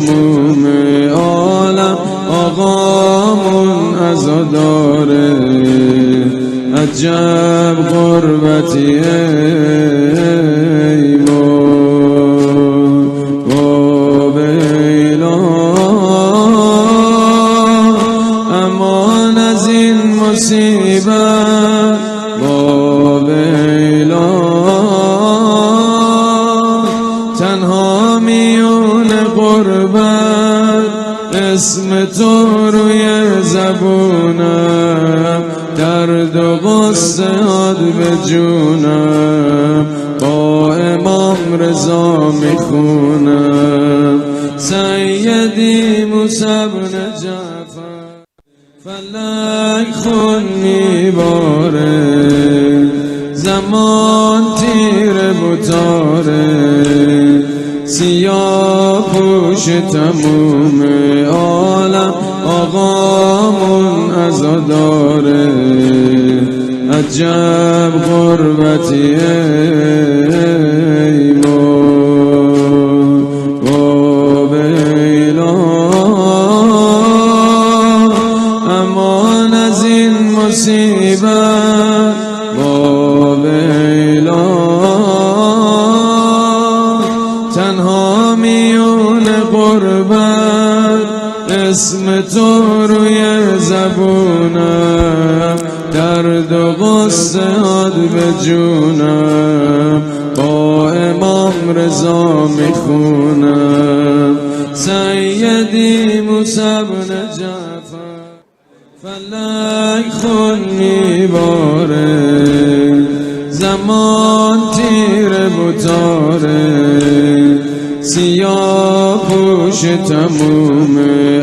تموم عالم آقامون عزاداره، عجب غربتی ایمان با بیلا، امان از این مصیبت با بیلا، تنها میون غربت اسم تو روی زبونم، درد و غصه به جونم با امام رضا میخونم. سیدی موسی بن جعفر فلک خون میباره، زمان تیر بتاره، سیاه پوش تموم عالم آقامون عزاداره، عجب غربتی ایمان با بیلا، امان از این مصیبت با بیلا، تنها میون غربت اسم تو روی زبونم، درد و غصه به جونم با امام رضا میخونم. سیدی موسی بن جعفر فلک خون میباره، زمان تیر بتاره، سیاه پوش تموم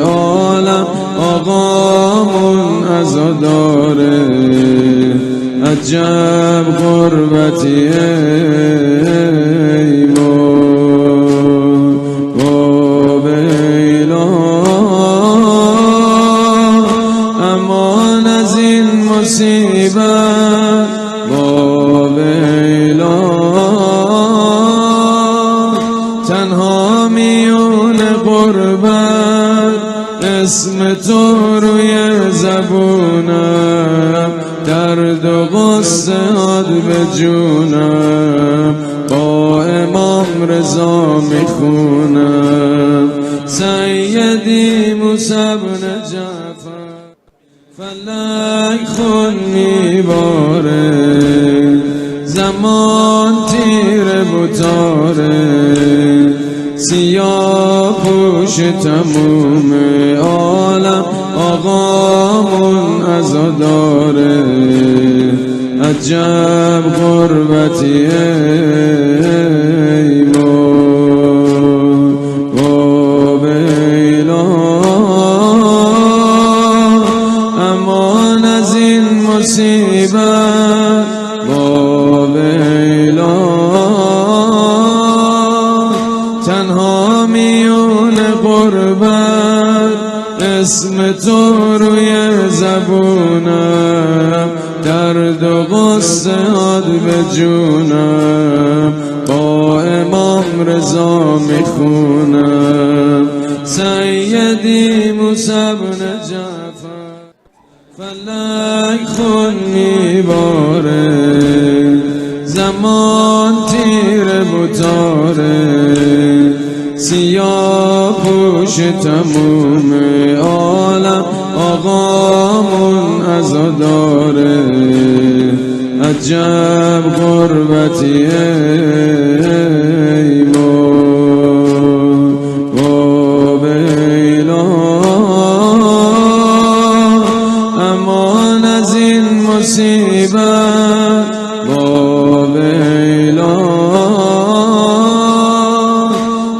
عالم آقامون عزاداره، عجب غربتی ایمان با بیلا، امان از این مصیبت با بیلا، تنها میون غربت اسم تو روی زبونم، درد و غصه به جونم با امام رضا میخونم. سیدی موسی بن جعفر فلک خون میباره، زمان تیر بتاره، سیاه پوش تموم عالم آقامون عزاداره، عجب غربتی ایمان با بیلا، امان از این مصیبت با بیلا، تنها میون غربت اسم تو روی زبونم، درد و غصه به جونم با امام رضا میخونم. سیدی موسی بن جعفر فلک خون میباره، زمان تیر بتاره، سیاه پوش تموم عالم آقامون عزاداره، عجب غربتی ایمان با بیلا، امان از این مصیبت با بیلا،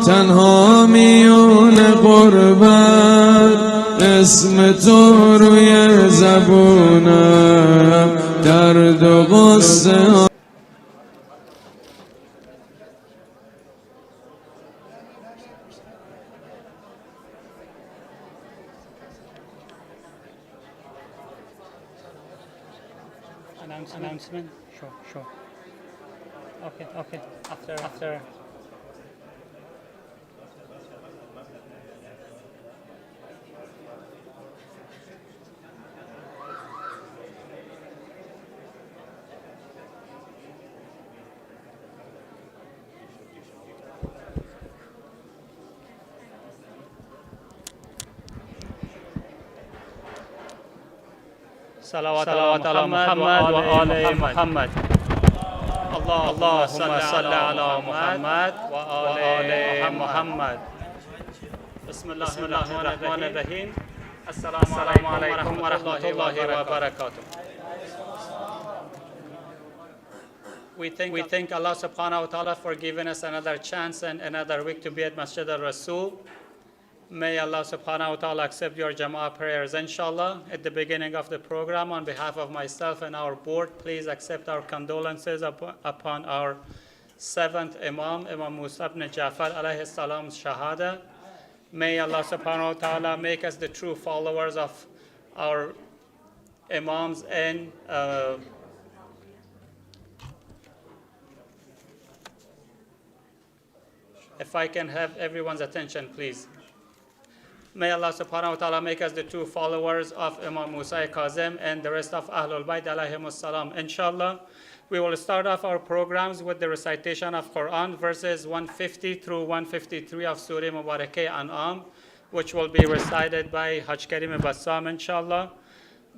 تنها میون غربت اسم تو روی زبونم، درد و غصه announcement. Sure. Okay. After. صلوات على محمد وآل محمد. اللهم صل على محمد وآل محمد. بسم الله الرحمن الرحيم. السلام عليكم ورحمة الله وبركاته. We thank Allah subhanahu wa ta'ala for giving us another chance and another week to be at Masjid al-Rasul. May Allah subhanahu wa ta'ala accept your Jama'ah prayers, inshallah. At the beginning of the program, on behalf of myself and our board, please accept our condolences upon our seventh Imam, Imam Musa ibn Ja'far alayhi salam's shahada. May Allah subhanahu wa ta'ala make us the true followers of our Imams and if I can have everyone's attention, please. May Allah subhanahu wa ta'ala make us the true followers of Imam Musa al-Kadhim and the rest of Ahlul Bayt alayhimus salam. Inshallah, we will start off our programs with the recitation of Quran, verses 150 through 153 of Surah Mubarakah An'am, which will be recited by Haj Karim Bassam, inshallah.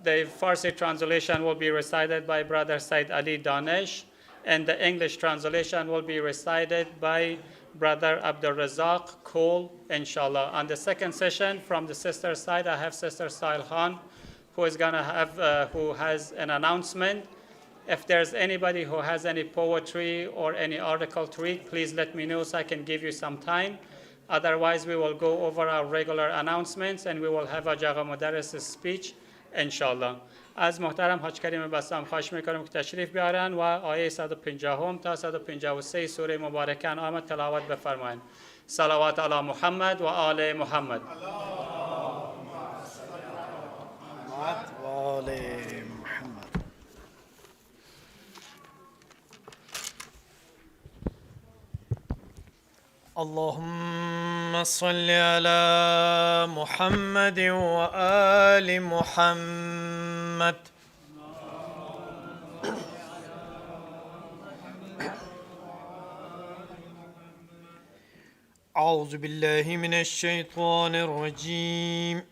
The Farsi translation will be recited by Brother Said Ali Danesh, and the English translation will be recited by Brother Abdul Razak Cole, inshallah. On the second session, from the sister side, I have Sister Sahil Khan, who is going to have, who has an announcement. If there's anybody who has any poetry or any article to read, please let me know so I can give you some time. Otherwise, we will go over our regular announcements and we will have a Jaga Mudarris speech, inshallah. از محترم حاج کریم بسام خواهش میکنم که تشریف بیارن و آیه 150 تا 153 سوره مبارکه انعام تلاوت بفرمایند. صلوات علی محمد و آل محمد. اللهم صل على محمد وآل محمد. أعوذ بالله من الشيطان الرجيم.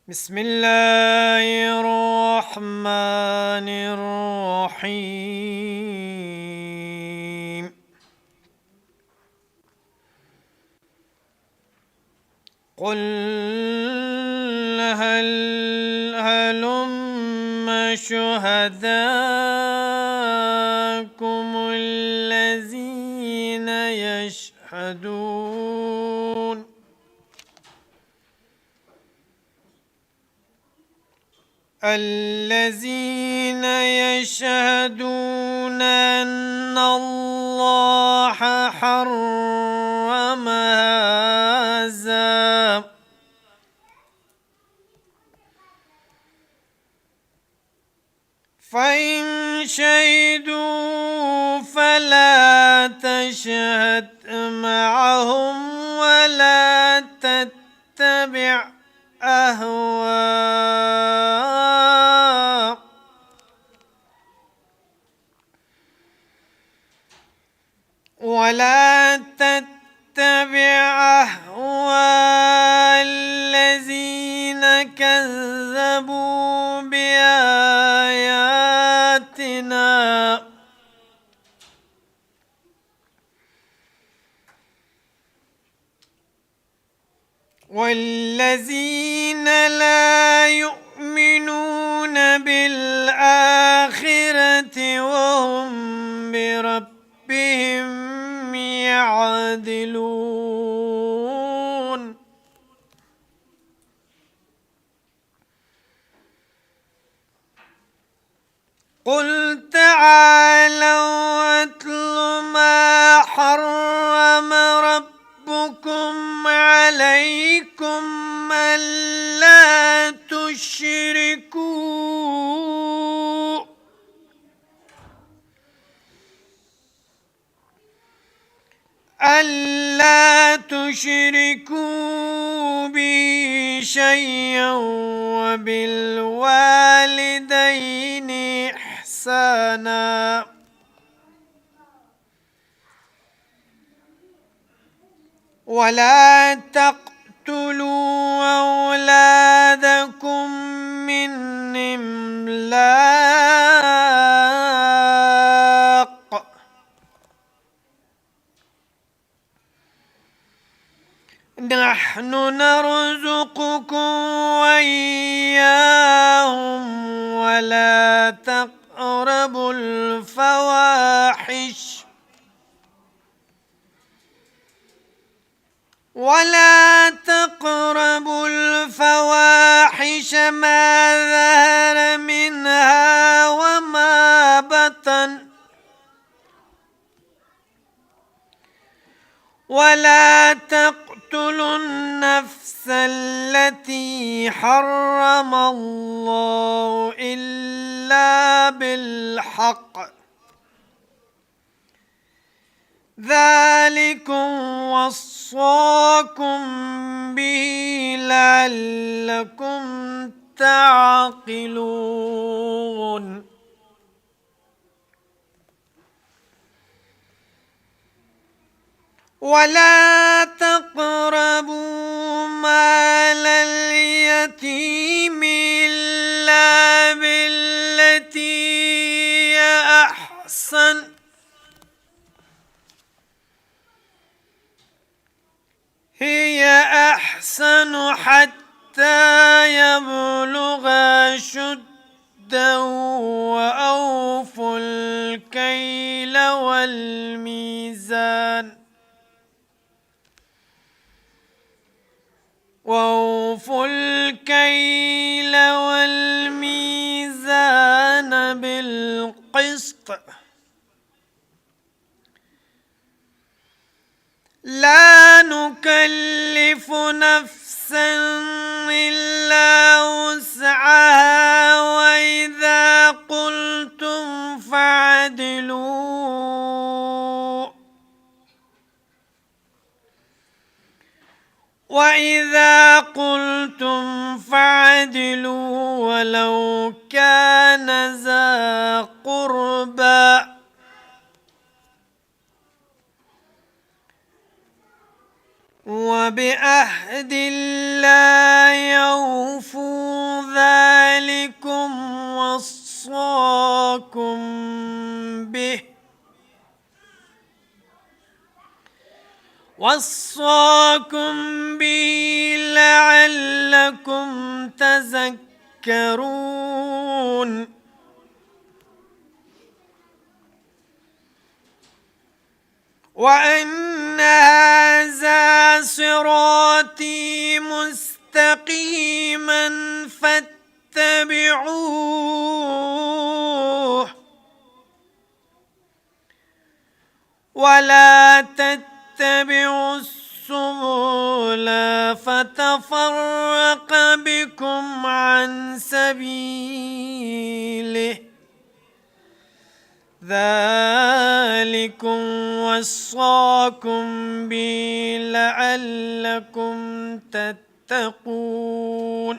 بسم الله الرحمن الرحيم. قل هلم شهداءكم الذين يشهدون أن الله حرم هذا فإن شهدوا فلا تشهد معهم ولا تتبع أهواء الذين كذبوا بآياتنا والذين لا يؤمنون بالآخرة وهم بربهم يعدلون. قل تعالوا أتل ما حرم ربكم عليكم ألا تشركوا بي شيئا وبالوالدين إحسانا ولا تقتلوا أولادكم نحن نرزقكم وإياهم ولا تقربوا الفواحش ما ظهر منها وما بطن ولا تقتلوا النفس التي حرم الله إلا بالحق ذلكم وصاكم به لعلكم تعقلون ولا تقربوا مال اليتيم إلا بالتي هي أحسن حتى يبلغ أشده وأوفوا الكيل والميزان بالقسط لا نكلف نفسا إلا وسعها وإذا قلتم فاعدلوا ولو كان ذا قربى وبعهد الله يوفوا ذلكم وصاكم به لعلكم تذكرون وأن هذا صراطي مستقيما فاتبعوه ولا تتبعوا السبل فتفرق بكم عن سبيله ذلكم وصاكم به لعلكم تتقون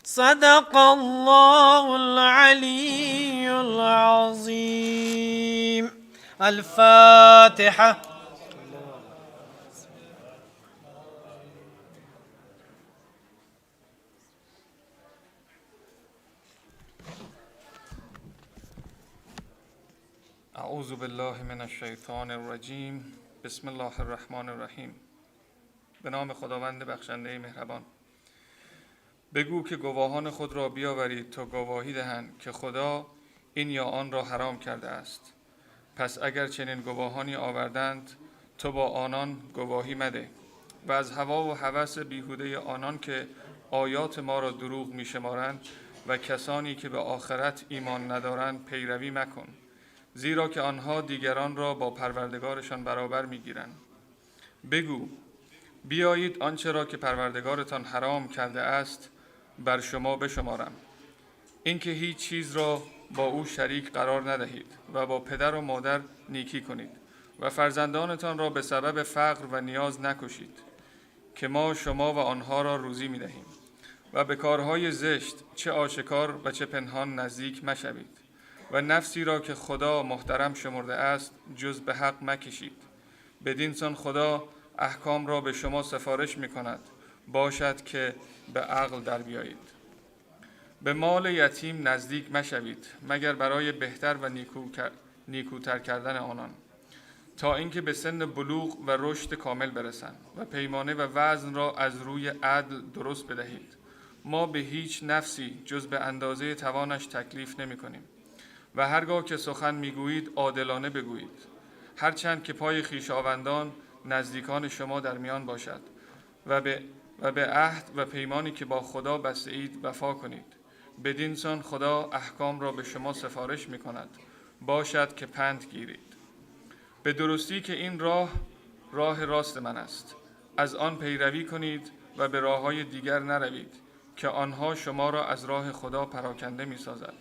صدق الله العلي العظيم. الفاتحة. اعوذ بالله من الشیطان الرجیم. بسم الله الرحمن الرحیم. به نام خداوند بخشنده مهربان. بگو که گواهان خود را بیاورید تا گواهی دهند که خدا این یا آن را حرام کرده است. پس اگر چنین گواهانی آوردند تو با آنان گواهی مده و از هوا و هوس بیهوده آنان که آیات ما را دروغ می شمارند و کسانی که به آخرت ایمان ندارند پیروی مکن، زیرا که آنها دیگران را با پروردگارشان برابر می‌گیرند. بگو بیایید آنچه را که پروردگارتان حرام کرده است بر شما بشمارم، اینکه هیچ چیز را با او شریک قرار ندهید و با پدر و مادر نیکی کنید و فرزندانتان را به سبب فقر و نیاز نکشید که ما شما و آنها را روزی می‌دهیم و به کارهای زشت چه آشکار و چه پنهان نزدیک مشوید و نفسی را که خدا محترم شمرده است جز به حق مکشید. بدین سان خدا احکام را به شما سفارش می کند باشد که به عقل در بیایید. به مال یتیم نزدیک مشوید مگر برای بهتر و نیکوتر کردن آنان، تا اینکه به سن بلوغ و رشد کامل برسند و پیمانه و وزن را از روی عدل درست بدهید. ما به هیچ نفسی جز به اندازه توانش تکلیف نمی کنیم و هرگاه که سخن میگویید عادلانه بگویید، هرچند که پای خویشاوندان نزدیکان شما در میان باشد و به عهد و پیمانی که با خدا بسته اید وفا کنید. بدین سان خدا احکام را به شما سفارش می کند، باشد که پند گیرید. به درستی که این راه راست من است، از آن پیروی کنید و به راه‌های دیگر نروید که آنها شما را از راه خدا پراکنده می سازد.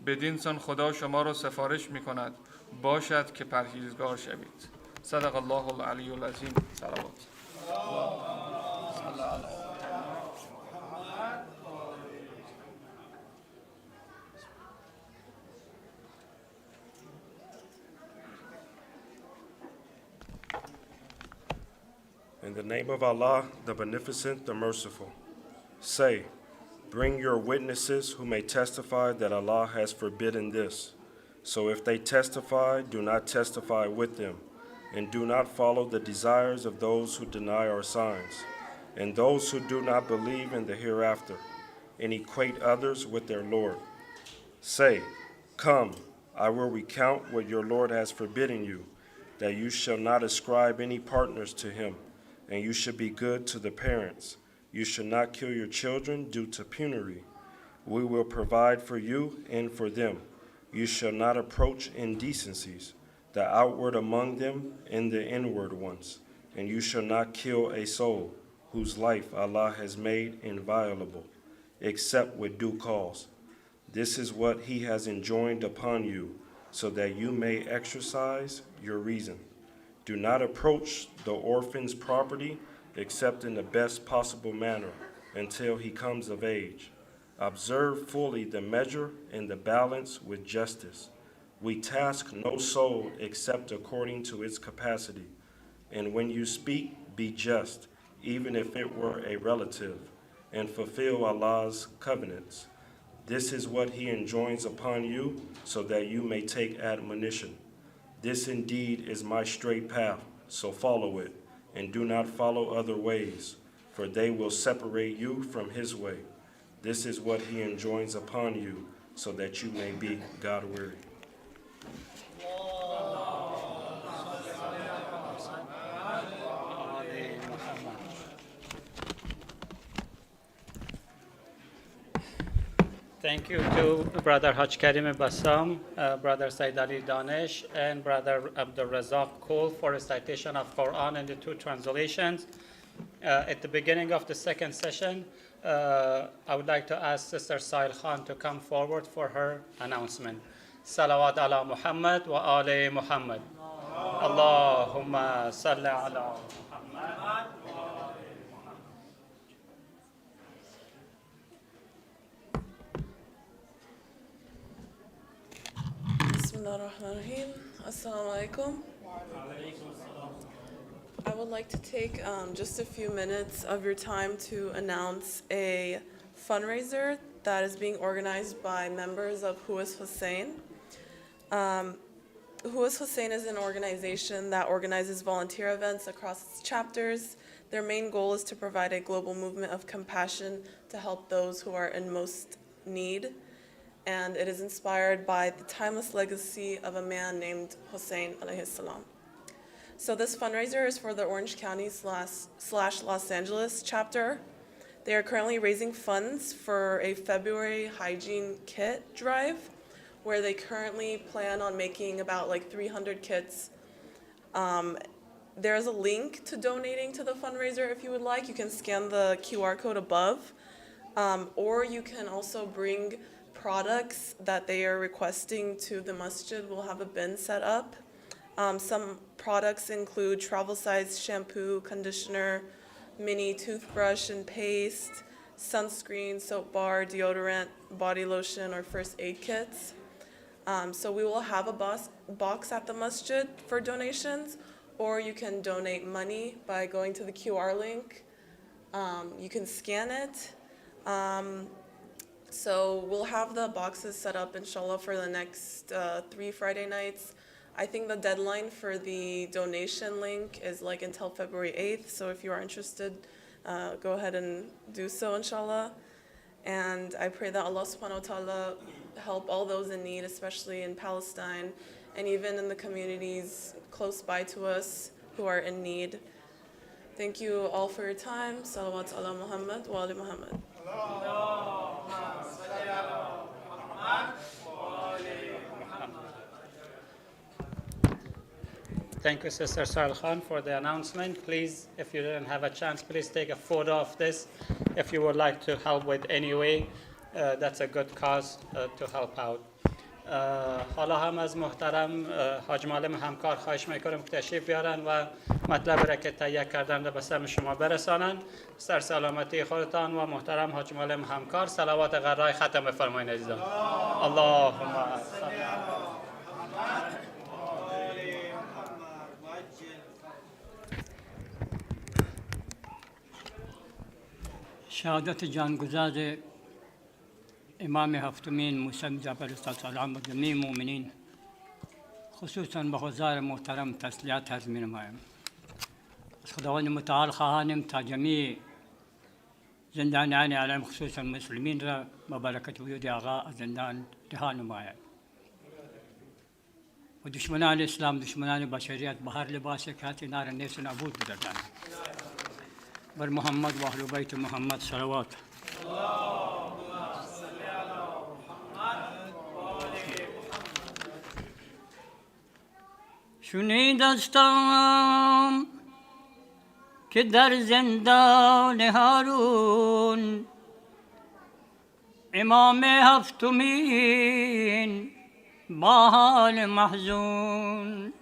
بدین سان خدا شما را سفارش می کند، باشد که پرهیزگار شوید. صدق الله العلی العظیم. صلوات. In the name of Allah, the Beneficent, the Merciful. Say, bring your witnesses who may testify that Allah has forbidden this. So if they testify, do not testify with them, and do not follow the desires of those who deny our signs, and those who do not believe in the hereafter, and equate others with their Lord. Say, come, I will recount what your Lord has forbidden you, that you shall not ascribe any partners to him, and you should be good to the parents. You should not kill your children due to penury. We will provide for you and for them. You shall not approach indecencies, the outward among them and the inward ones. And you shall not kill a soul whose life Allah has made inviolable, except with due cause. This is what he has enjoined upon you, so that you may exercise your reason. Do not approach the orphan's property except in the best possible manner until he comes of age. Observe fully the measure and the balance with justice. We task no soul except according to its capacity. And when you speak, be just, even if it were a relative, and fulfill Allah's covenants. This is what he enjoins upon you, so that you may take admonition. This indeed is my straight path, so follow it, and do not follow other ways, for they will separate you from his way. This is what he enjoins upon you, so that you may be God-weary. Thank you to Brother al-Kadhim Bassam, Brother Said Ali Danish, and Brother Abdul Razak Kol for a citation of Quran in the two translations. At the beginning of the second session, I would like to ask Sister Sahil Khan to come forward for her announcement. Salawat ala Muhammad wa ali Muhammad. Allahumma salli ala Muhammad. Bismillahirrahmanirrahim. Assalamu alaikum. I would like to take just a few minutes of your time to announce a fundraiser that is being organized by members of Huas Hussein. Huas Hussein is an organization that organizes volunteer events across its chapters. Their main goal is to provide a global movement of compassion to help those who are in most need. And it is inspired by the timeless legacy of a man named Hussein alayhi salam. So this fundraiser is for the Orange County slash Los Angeles chapter. They are currently raising funds for a February hygiene kit drive, where they currently plan on making about 300 kits. There's a link to donating to the fundraiser if you would like. You can scan the QR code above, or you can also bring products that they are requesting to the masjid. We'll have a bin set up. Some products include travel-size shampoo, conditioner, mini toothbrush and paste, sunscreen, soap bar, deodorant, body lotion, or first aid kits. So we will have a box at the masjid for donations, or you can donate money by going to the QR link. You can scan it. So we'll have the boxes set up, inshallah, for the next 3 Friday nights. I think the deadline for the donation link is like until February 8th. So if you are interested, go ahead and do so, inshallah. And I pray that Allah subhanahu wa ta'ala help all those in need, especially in Palestine and even in the communities close by to us who are in need. Thank you all for your time. Salawat ala Muhammad wa ali Muhammad. Thank you, Sister Sahil Khan, for the announcement. Please, if you didn't have a chance, please take a photo of this. If you would like to help with any way, that's a good cause to help out. حالا هم از محترم حاج معلم همکار خواهش میکنم که تشریف بیارن و مطلب را که تهیه کردن را به سم شما برسانند. سر سلامتی خودتان و محترم حاج معلم همکار صلوات غرای ختم بفرمایید عزیزان. اللهم شهادت جانگزار امام هفتمین موسی جعفر علیه السلام و جمیع مؤمنین، خصوصاً به حضار محترم تسلیت عرض می‌نمایم. از خداوند متعال خواهانم تا جمیع زندانیان عالم خصوصاً مسلمین را با برکت وجود آقا از زندان رها نماید و دشمنان اسلام، دشمنان بشریت به هر لباسی که هست اینا را نیست و نابود بگردانند. بر محمد و اهل بیت محمد صلوات. شنیدستم که در زندان هارون امام هفتمین با حال محزون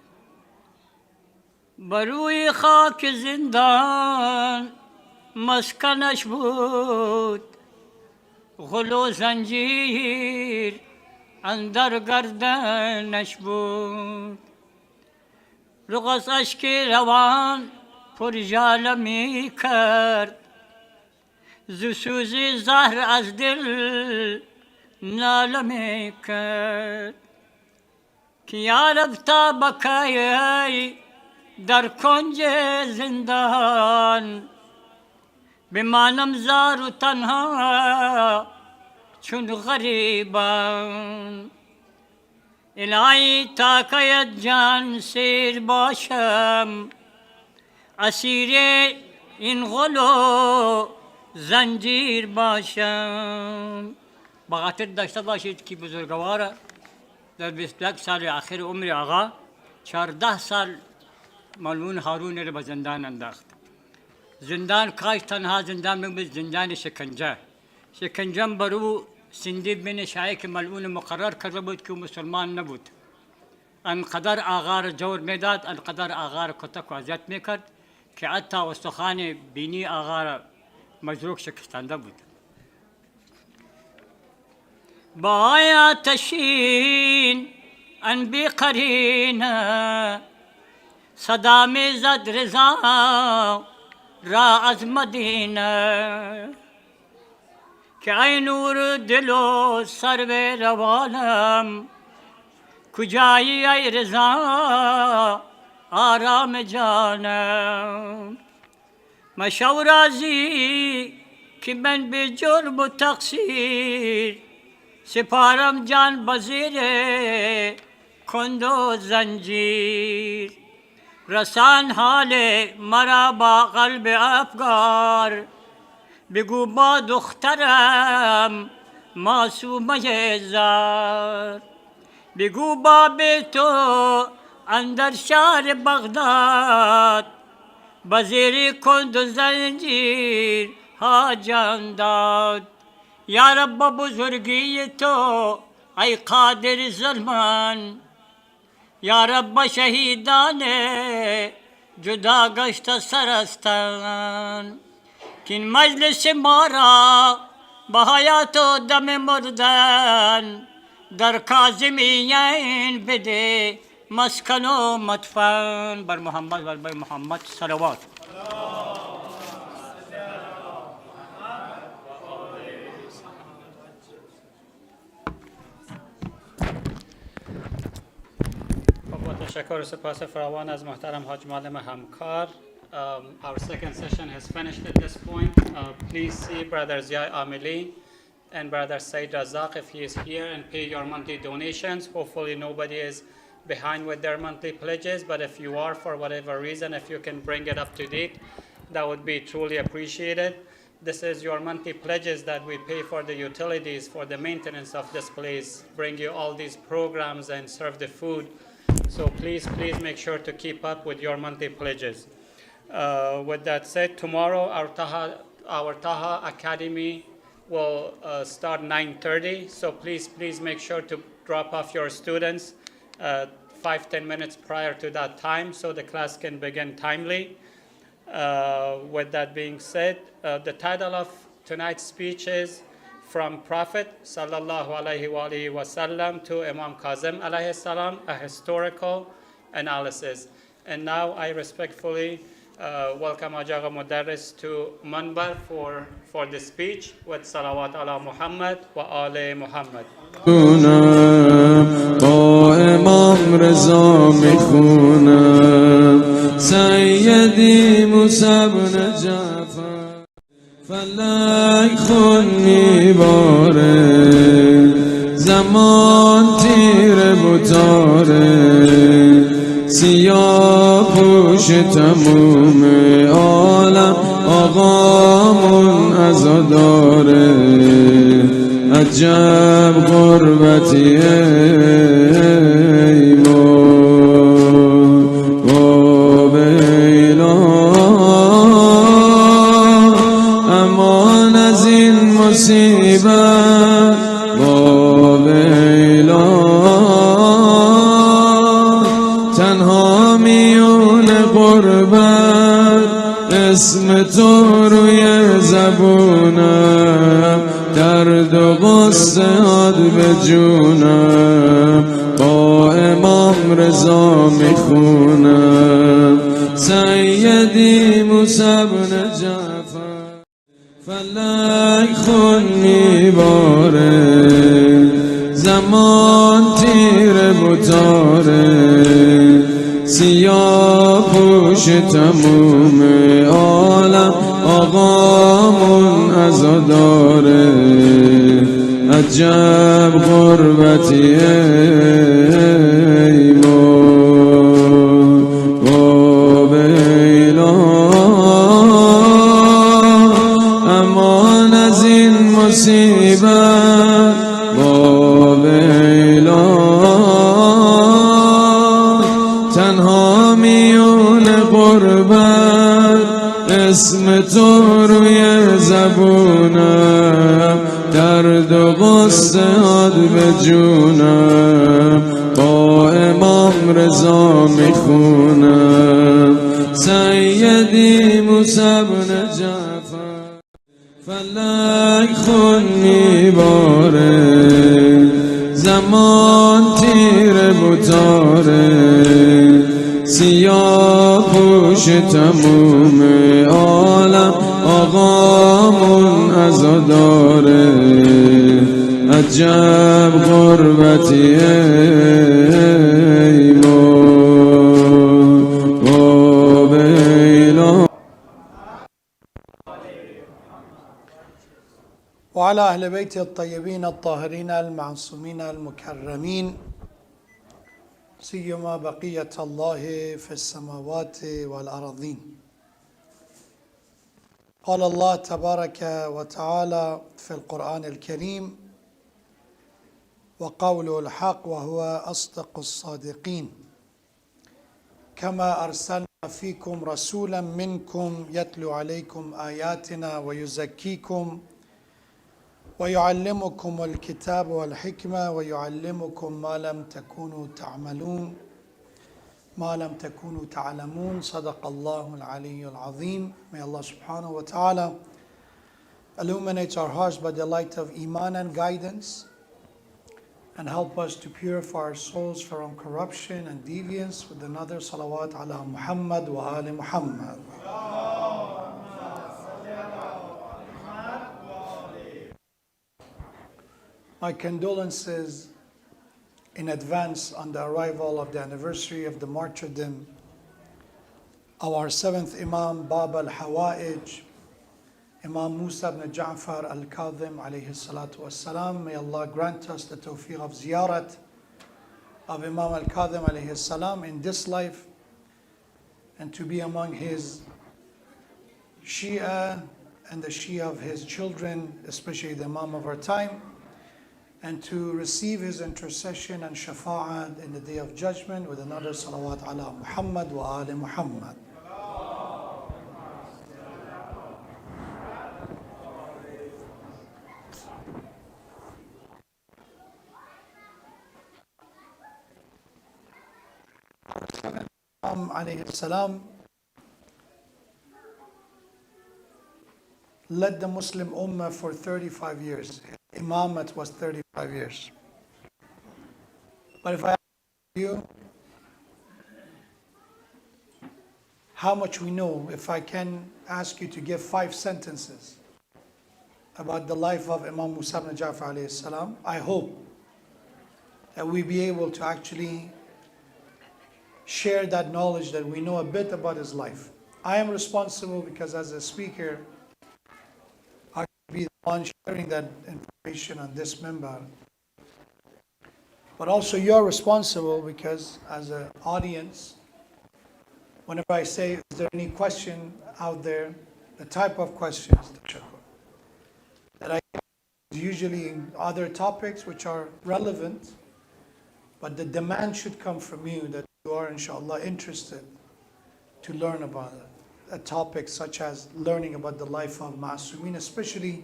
بر روی خاک زندان مسکنش بود، غل و زنجیر اندر گردنش بود. رقص اشک روان پر ژاله می کرد، ز سوز زهر از دل ناله می کرد که یا رب تا بکایی در کنج زندان بمانم زار و تنها چون غریبان. الهی تا که جان سیر باشم، اسیر این غل و زنجیر باشم. با خاطر داشته باشید که بزرگوار در 21 سال آخر عمر آقا 14 سال ملعون هارون را به زندان انداخت. زندان کاش تنها زندان بود، زندان شکنجه. شکنجه برو سندی بن شایک ملعون مقرر کرده بود که مسلمان نبود. انقدر آقا را جور میداد، انقدر آقا را کتک و اذیت میکرد که حتی استخوان بینی آقا را مجروح شکستانده بود. با آتشین انبی قرینه صدا می زد رضا را از مدینه که ای نور دل و سرو روانم، کجایی ای رضا آرام جانم. مشو راضی که من به جرم و تقصیر سپارم جان بزیر کند و زنجیر. رسان حال مرا با قلب افگار، بگو با دخترم معصومه زار. بگو با تو اندر شهر بغداد، بزیر کند و زنجیر ها جان داد. یا رب بزرگی تو ای قادر ظلمان، یا رب شهیدان جدا گشت سرستان. که این مجلس ما را به حیات و دم مردن در کاظمیین بده مسکن و مدفن. بر محمد و بر محمد صلوات. تشکر و سپاس فراوان از محترم حاج معلم همکار. Our second session has finished at this point. Please see Brother Ziyai Amili and Brother Said Razak if he is here, and pay your monthly donations. Hopefully nobody is behind with their monthly pledges, but if you are, for whatever reason, if you can bring it up to date, that would be truly appreciated. This is your monthly pledges that we pay for the utilities, for the maintenance of this place, bring you all these programs and serve the food. So please make sure to keep up with your monthly pledges. With that said, tomorrow our Taha Academy will start 9:30. So please make sure to drop off your students 5-10 minutes prior to that time so the class can begin timely. With that being said, the title of tonight's speech is From Prophet Sallallahu Alaihi Wasallam to Imam Kadhim Alayhi Salam, a historical analysis. And now I respectfully welcome Ajaga Mudarris to Manbar for the speech with Salawat ala Muhammad wa Ali Muhammad. با امام رضا میخونم سیدی موسی بن جعفر فلک خون میباره زمان تیر بتاره سیاه پوش تموم عالم آقامون عزاداره عجب غربتی ایمان و بیلا امان از این مصیبت و بیلا تنها میون غربت اسم تو روی زبونم درد و غصه به جونم با امام رضا میخونم سیدی موسی بن جعفر فلک خون میباره زمان تیر بتاره سیاه پوش تموم عالم آقامون عزاداره عجب غربتی ایمان و بیلا امان از این مصیبت و بیلا تنها میون غربت اسم تو روی زبونم درد و غصه به جونم با امام رضا میخونم سیدی موسی بن جعفر فلک خون میباره زمان تیر بتاره سیاه پوش تموم عالم آقامون عزاداره عجب غربتی ایمان و بیلا وعلى أهل بيت الطيبين الطاهرين المعصومين المكرمين سيما بقية الله في السماوات والأراضين. قال الله تبارك وتعالى في القرآن الكريم وقوله الحق وهو أصدق الصادقين كما أرسلنا فيكم رسولا منكم يتلو عليكم آياتنا ويزكيكم ويعلمكم الكتاب والحكمة ويعلمكم ما لم تكونوا تعلمون صدق الله العلي العظيم. May Allah subhanahu wa ta'ala illuminate our hearts by the light of Iman and guidance and help us to purify our souls from corruption and deviance with another salawat ala Muhammad wa ali Muhammad. My condolences in advance on the arrival of the anniversary of the martyrdom of our seventh Imam, Bab al-Hawa'ij, Imam Musa ibn Ja'far al-Kadhim alayhi salatu wassalam. May Allah grant us the tawfiq of ziyarat of Imam al-Kadhim alayhi salam in this life, and to be among his Shia and the Shia of his children, especially the Imam of our time, and to receive his intercession and shafa'at in the day of judgment with another salawat ala Muhammad wa ali Muhammad. Imam alayhi salam led the Muslim Ummah for 35 years. Imamate was 35 years. But if I ask you how much we know, if I can ask you to give 5 sentences about the life of Imam Musa ibn Ja'far alayhi salam, I hope that we be able to actually share that knowledge, that we know a bit about his life. I am responsible because as a speaker, I should be the one sharing that information on this member. But also you're responsible because as an audience, whenever I say, is there any question out there, the type of questions that I get usually in other topics which are relevant, but the demand should come from you that you are inshallah interested to learn about a topic such as learning about the life of Ma'asumin, especially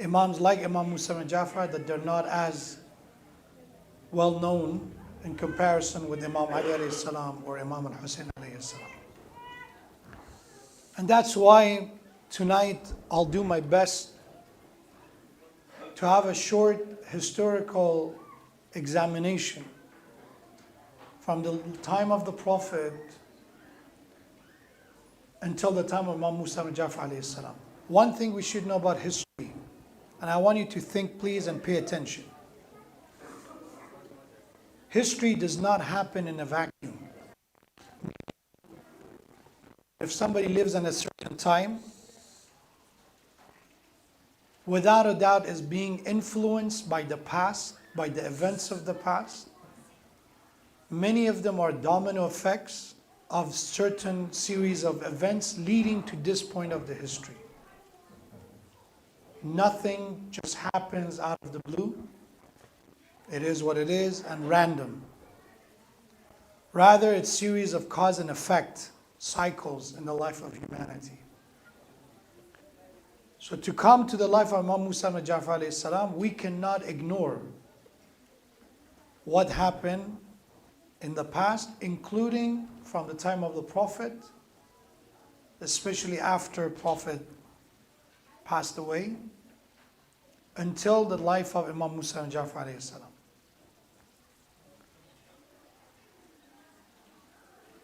Imams like Imam Musa ibn Ja'far, that they're not as well known in comparison with Imam Ali alayhi salam or Imam al-Hussein alayhi salam. And that's why tonight I'll do my best to have a short historical examination from the time of the Prophet until the time of Imam Musa ibn Ja'far alayhi salam. One thing we should know about history, and I want you to think please and pay attention. History does not happen in a vacuum. If somebody lives in a certain time, without a doubt is being influenced by the past, by the events of the past. Many of them are domino effects of certain series of events leading to this point of the history. Nothing just happens out of the blue. It is what it is and random. Rather, it's a series of cause and effect cycles in the life of humanity. So to come to the life of Imam Musa ibn Ja'far alayhi salam, we cannot ignore what happened in the past, including from the time of the Prophet, especially after Prophet passed away, until the life of Imam Musa ibn Ja'far alayhi salam.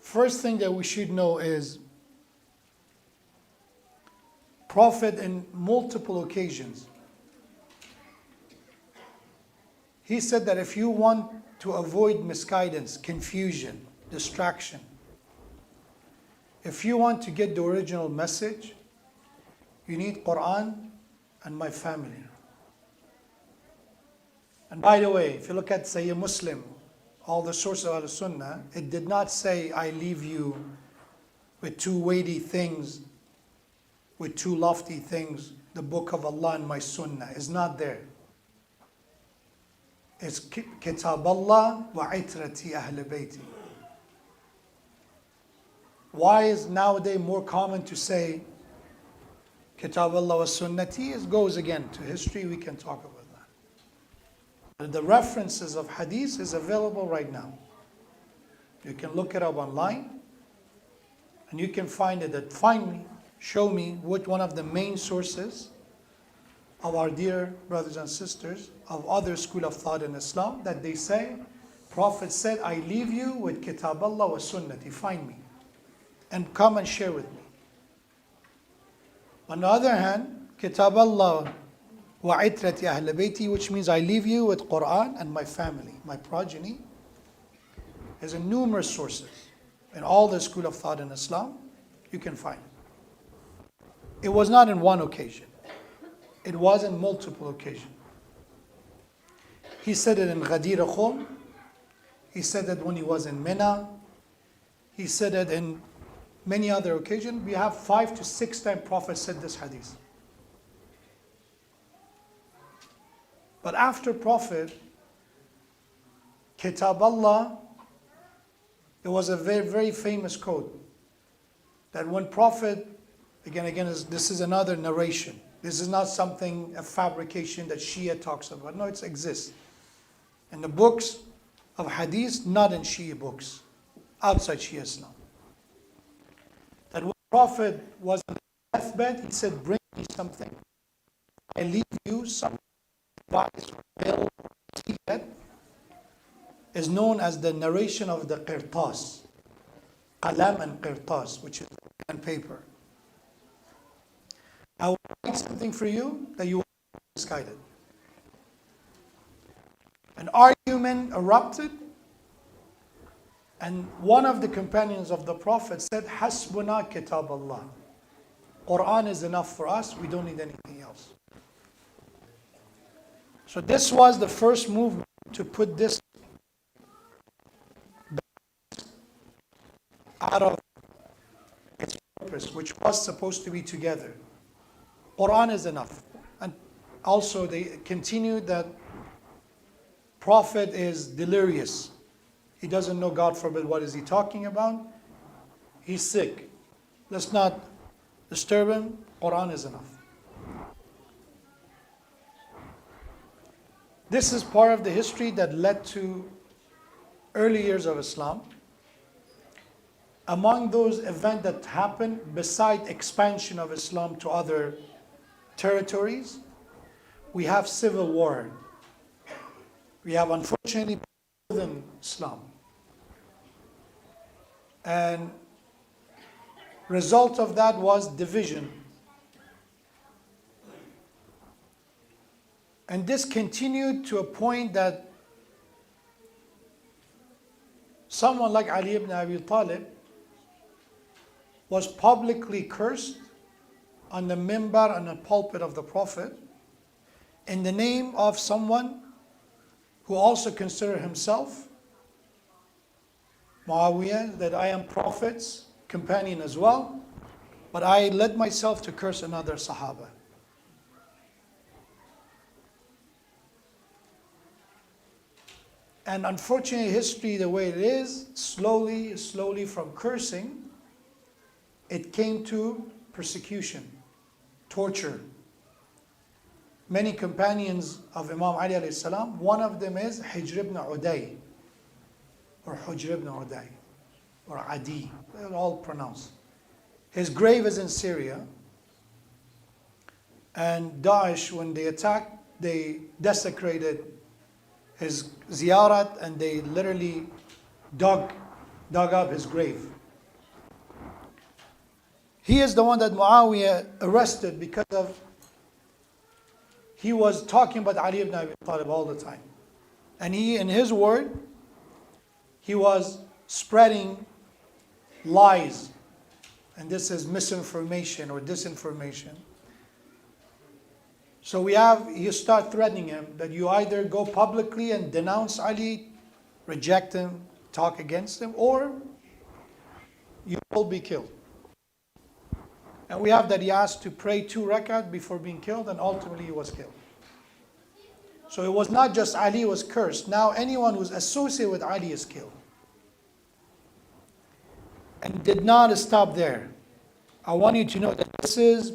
First thing that we should know is Prophet in multiple occasions, he said that if you want to avoid misguidance, confusion, distraction, if you want to get the original message, you need Quran and my family. And by the way, if you look at Sahih Muslim, all the sources of Al-Sunnah, it did not say, I leave you with 2 weighty things, with 2 lofty things, the book of Allah and my Sunnah. It's not there. It's Kitab Allah wa itrati ahl bayti. Why is nowadays more common to say Kitab Allah wa Sunnati? It goes again to history, we can talk about that. The references of hadith is available right now. You can look it up online and you can find it. That find me, show me what one of the main sources of our dear brothers and sisters of other school of thought in Islam that they say, Prophet said, I leave you with Kitab Allah wa Sunnati. Find me and come and share with me. On the other hand, Kitab Allah وَعِتْرَةِ أَهْلِ بَيْتِي, which means I leave you with Quran and my family, my progeny. There's numerous sources. In all the school of thought in Islam, you can find it. It was not in one occasion. It was in multiple occasions. He said it in Ghadir Khum. He said it when he was in Mina. He said it in many other occasions. We have 5 to 6 times Prophet said this hadith. But after Prophet, Kitab Allah, there was a very, very famous quote that when Prophet, this is another narration. This is not something, a fabrication that Shia talks about. No, it exists. In the books of hadith, not in Shia books, outside Shia Islam. That when Prophet was on the deathbed, he said, bring me something. I leave you some advice or bill or secret, is known as the narration of the qirtas, qalam and qirtas, which is pen and paper. I will write something for you that you will be misguided. An argument erupted, and one of the companions of the Prophet said, Hasbuna kitab Allah. Quran is enough for us, we don't need anything else. So this was the first movement to put this out of its purpose, which was supposed to be together. Quran is enough. And also they continued that Prophet is delirious. He doesn't know, God forbid, what is he talking about. He's sick. Let's not disturb him. Quran is enough. This is part of the history that led to early years of Islam. Among those events that happened, beside expansion of Islam to other territories, we have civil war. We have, unfortunately, in Islam. And result of that was division. And this continued to a point that someone like Ali ibn Abi Talib was publicly cursed on the mimbar and the pulpit of the Prophet in the name of someone who also considered himself Muawiyah, that I am Prophet's companion as well, but I led myself to curse another Sahaba. And unfortunately, history the way it is, slowly from cursing, it came to persecution, torture. Many companions of Imam Ali alayhi salam, one of them is Hijr ibn Uday, or Hujr ibn Uday, or Adi, they're all pronounced. His grave is in Syria, and Daesh, when they attacked, they desecrated his ziyarat, and they literally dug up his grave. He is the one that Muawiyah arrested because of he was talking about Ali ibn Abi Talib all the time. And he, in his word, he was spreading lies. And this is misinformation or disinformation. So you start threatening him that you either go publicly and denounce Ali, reject him, talk against him, or you will be killed. And we have that he asked to pray 2 rakat before being killed, and ultimately he was killed. So it was not just Ali was cursed. Now anyone who's associated with Ali is killed. And did not stop there. I want you to know that this is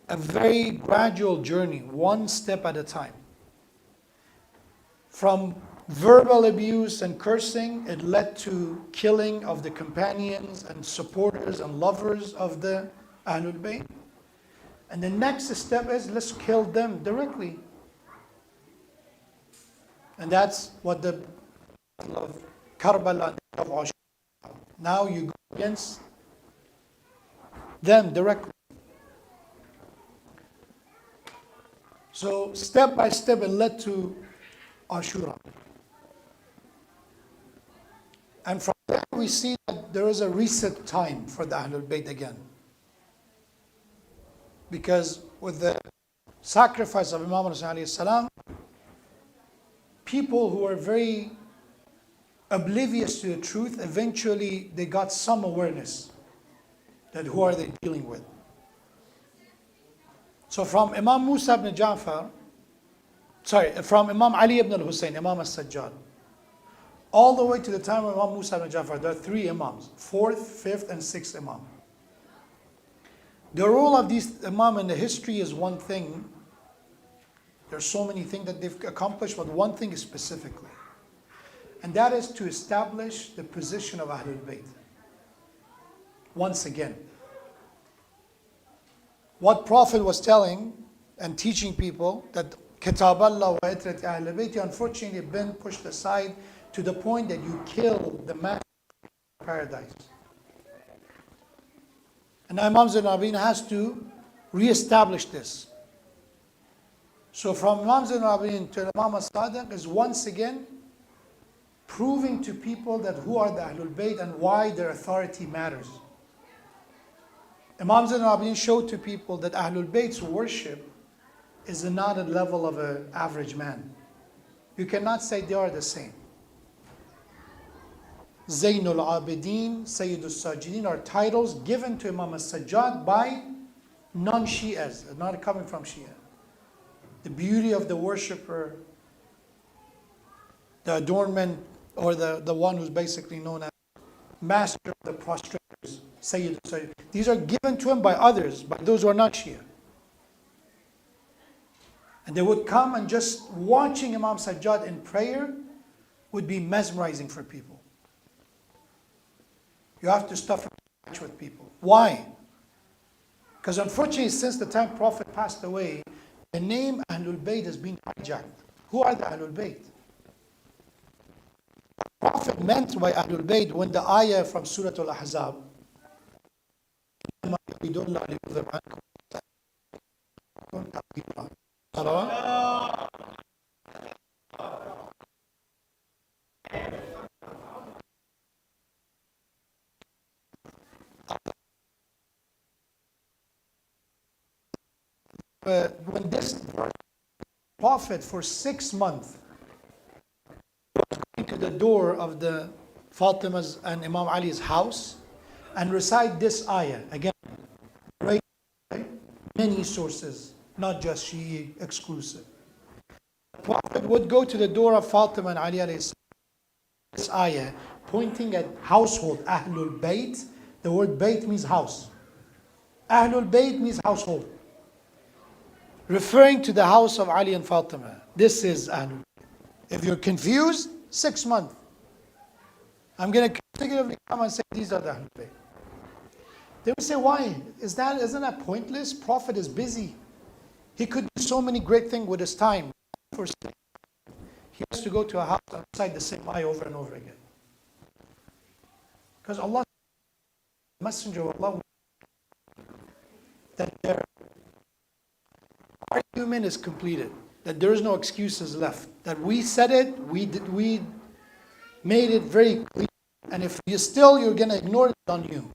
a very gradual journey, one step at a time. From verbal abuse and cursing, it led to killing of the companions and supporters and lovers of the Ahlul Bayt. And the next step is, let's kill them directly. And that's what the of Karbala of Ashura. Now you go against them directly. So step by step it led to Ashura. And from there we see that there is a reset time for the Ahlul Bayt again. Because with the sacrifice of Imam Hussain alayhi salam, people who were very oblivious to the truth, eventually they got some awareness that who are they dealing with. So from Imam Musa ibn Ja'far, from Imam Ali ibn al-Hussein, Imam al-Sajjad, all the way to the time of Imam Musa ibn Ja'far, there are 3 Imams, 4th, 5th, and 6th Imam. The role of these Imam in the history is one thing. There's so many things that they've accomplished, but one thing is specifically. And that is to establish the position of Ahlul Bayt. Once again. What Prophet was telling and teaching people that Kitab Allah wa Itrat Ahlul Bayt unfortunately been pushed aside to the point that you kill the man of paradise. And Imam Zain al-Abidin has to re-establish this. So from Imam Zain al-Abidin to Imam al-Sadiq is once again proving to people that who are the Ahlul Bayt and why their authority matters. Imam Zain al-Abidin showed to people that Ahlul Bayt's worship is not a level of an average man. You cannot say they are the same. Zainul Abidin, Sayyidul Sajidin are titles given to Imam al-Sajjad by non-Shi'as, not coming from Shia. The beauty of the worshipper, the adornment, or the one who's basically known as master of the prostrators, Sayyidul Sajidin. These are given to him by others, by those who are not Shia. And they would come and just watching Imam Sajjad in prayer would be mesmerizing for people. You have to stop and with people. Why? Because unfortunately, since the time Prophet passed away, the name Ahlul Bayt has been hijacked. Who are the Ahlul Bayt? The Prophet meant by Ahlul Bayt when the ayah from Surah Al-Ahzab, when this Prophet for 6 months was going to the door of the Fatima's and Imam Ali's house and recite this ayah. Again, right? Many sources, not just Shia exclusive. The Prophet would go to the door of Fatima and Ali alayhi salam, this ayah, pointing at household, Ahlul Bayt. The word Bayt means house. Ahlul Bayt means household. Referring to the house of Ali and Fatima. This is Ahlul Bayt. If you're confused, 6 months. I'm going to consecutively come and say these are the Ahlul Bayt. They would say, why? Isn't that pointless? Prophet is busy. He could do so many great things with his time. He has to go to a house and recite the same ayah over and over again. Because Allah, the Messenger of Allah, that their argument is completed, that there is no excuses left, that we said it, we made it very clear, and if you're going to ignore it on you.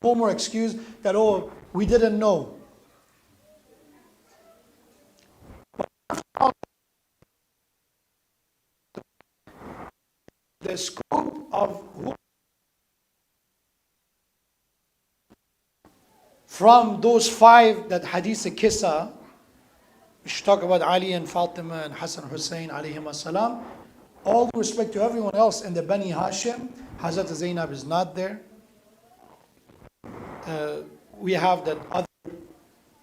No more excuse that, oh, we didn't know. The scope of from those 5 that hadith kissa, which talk about Ali and Fatima and Hassan Hussein alayhim as-salam, all due respect to everyone else in the Bani Hashim, Hazrat Zainab is not there. We have that other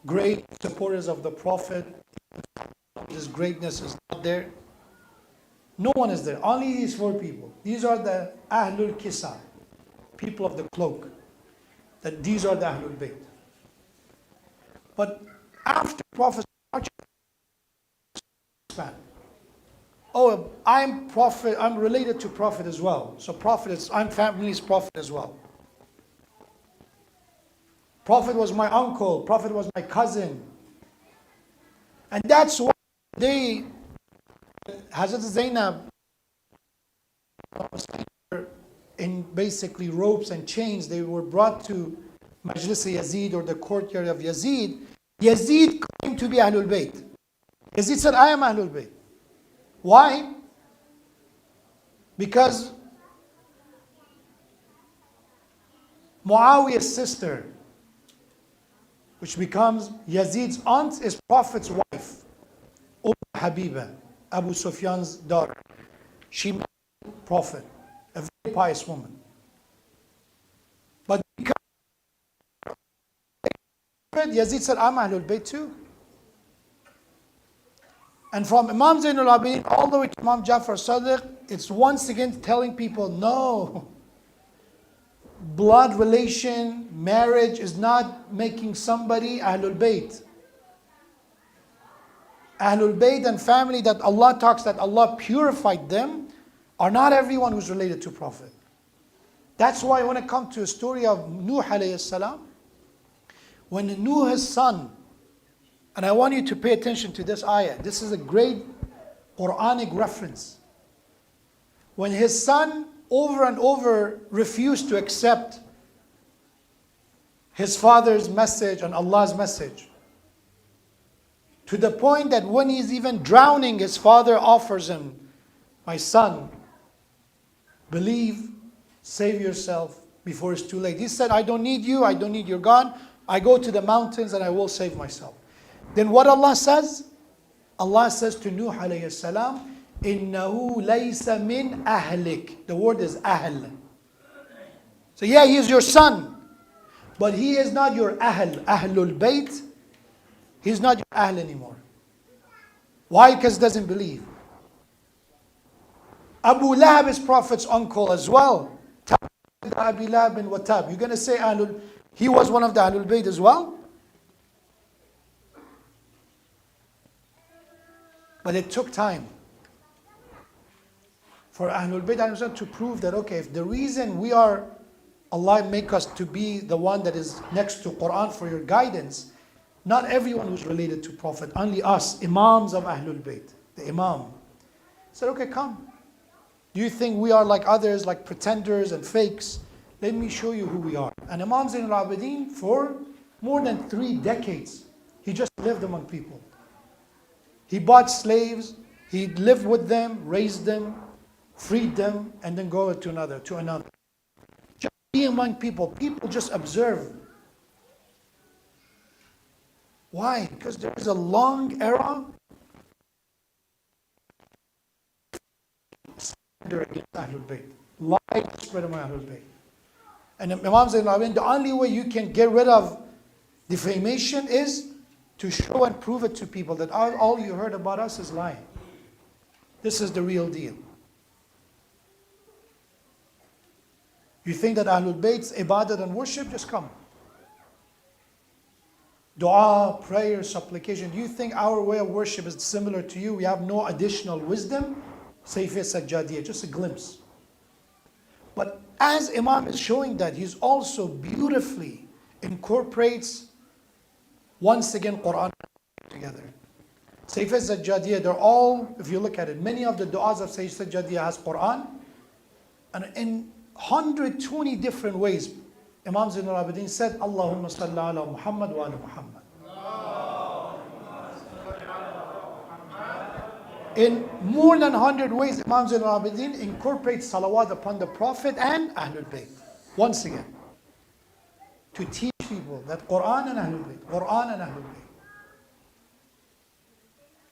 great supporters of the Prophet, his greatness is not there. No one is there. Only these 4 people. These are the Ahlul Kisa, people of the cloak. That these are the Ahlul Bayt. But after Prophet, oh, I'm Prophet. I'm related to Prophet as well. So I'm family's Prophet as well. Prophet was my uncle. Prophet was my cousin. And that's why Hazrat Zainab, in basically ropes and chains, they were brought to Majlis Yazid, or the courtyard of Yazid. Yazid claimed to be Ahlul Bayt. Yazid said, I am Ahlul Bayt. Why? Because Muawiyah's sister, which becomes Yazid's aunt, is Prophet's wife, Habiba, Abu Sufyan's daughter. She married Prophet, a very pious woman. But because Yazid said, I'm Ahlul Bayt too. And from Imam Zainul Abidin all the way to Imam Jafar Sadiq, it's once again telling people, no, blood relation, marriage is not making somebody Ahlul Bayt. Ahlul Bayt and family that Allah talks that Allah purified them are not everyone who's related to Prophet. That's why when it comes to a story of Nuh alayhi salam, when Nuh's son, and I want you to pay attention to this ayah, this is a great Quranic reference. When his son over and over refused to accept his father's message and Allah's message, to the point that when he's even drowning, his father offers him, my son, believe, save yourself before it's too late. He said, I don't need you, I don't need your God. I go to the mountains and I will save myself. Then what Allah says? Allah says to Nuh alayhi salam, إِنَّهُ لَيْسَ مِنْ أَهْلِكَ. The word is ahl. So yeah, he is your son, but he is not your ahl, ahlul bayt. He's not your ahl anymore. Why? Because he doesn't believe. Abu Lahab is Prophet's uncle as well. Abi Lahab bin Watab. You're going to say he was one of the Ahlul Bayt as well? But it took time for Ahlul Bayt to prove that, okay, if the reason we are, Allah make us to be the one that is next to Quran for your guidance, not everyone who's related to Prophet, only us, Imams of Ahlul Bayt, the Imam. Said, okay, come. Do you think we are like others, like pretenders and fakes? Let me show you who we are. And Imam Zainul Abidin, for more than 3 decades, he just lived among people. He bought slaves, he lived with them, raised them, freed them, and then go to another. Just be among people. People just observe. Why? Because there is a long era against Ahlul Bayt. Light spread among Ahlul Bayt. And Imam Zainul Abidin, the only way you can get rid of defamation is to show and prove it to people that all you heard about us is lying. This is the real deal. You think that Ahlul Bayt's ibadat and worship, just come. Dua, prayer, supplication. Do you think our way of worship is similar to you? We have no additional wisdom? Sayf Sajjadiyah, just a glimpse. But as Imam is showing that, he's also beautifully incorporates once again Quran together. Sayf Sajjadiyah, they're all, if you look at it, many of the du'as of Sayf Sajjadiyah has Quran. And in 120 different ways, Imam Zainul Abidin said, Allahumma salli ala Muhammad wa ala Muhammad. In more than 100 ways, Imam Zainul Abidin incorporates salawat upon the Prophet and Ahlul Bayt. Once again, to teach people that Quran and Ahlul Bayt, Quran and Ahlul Bayt.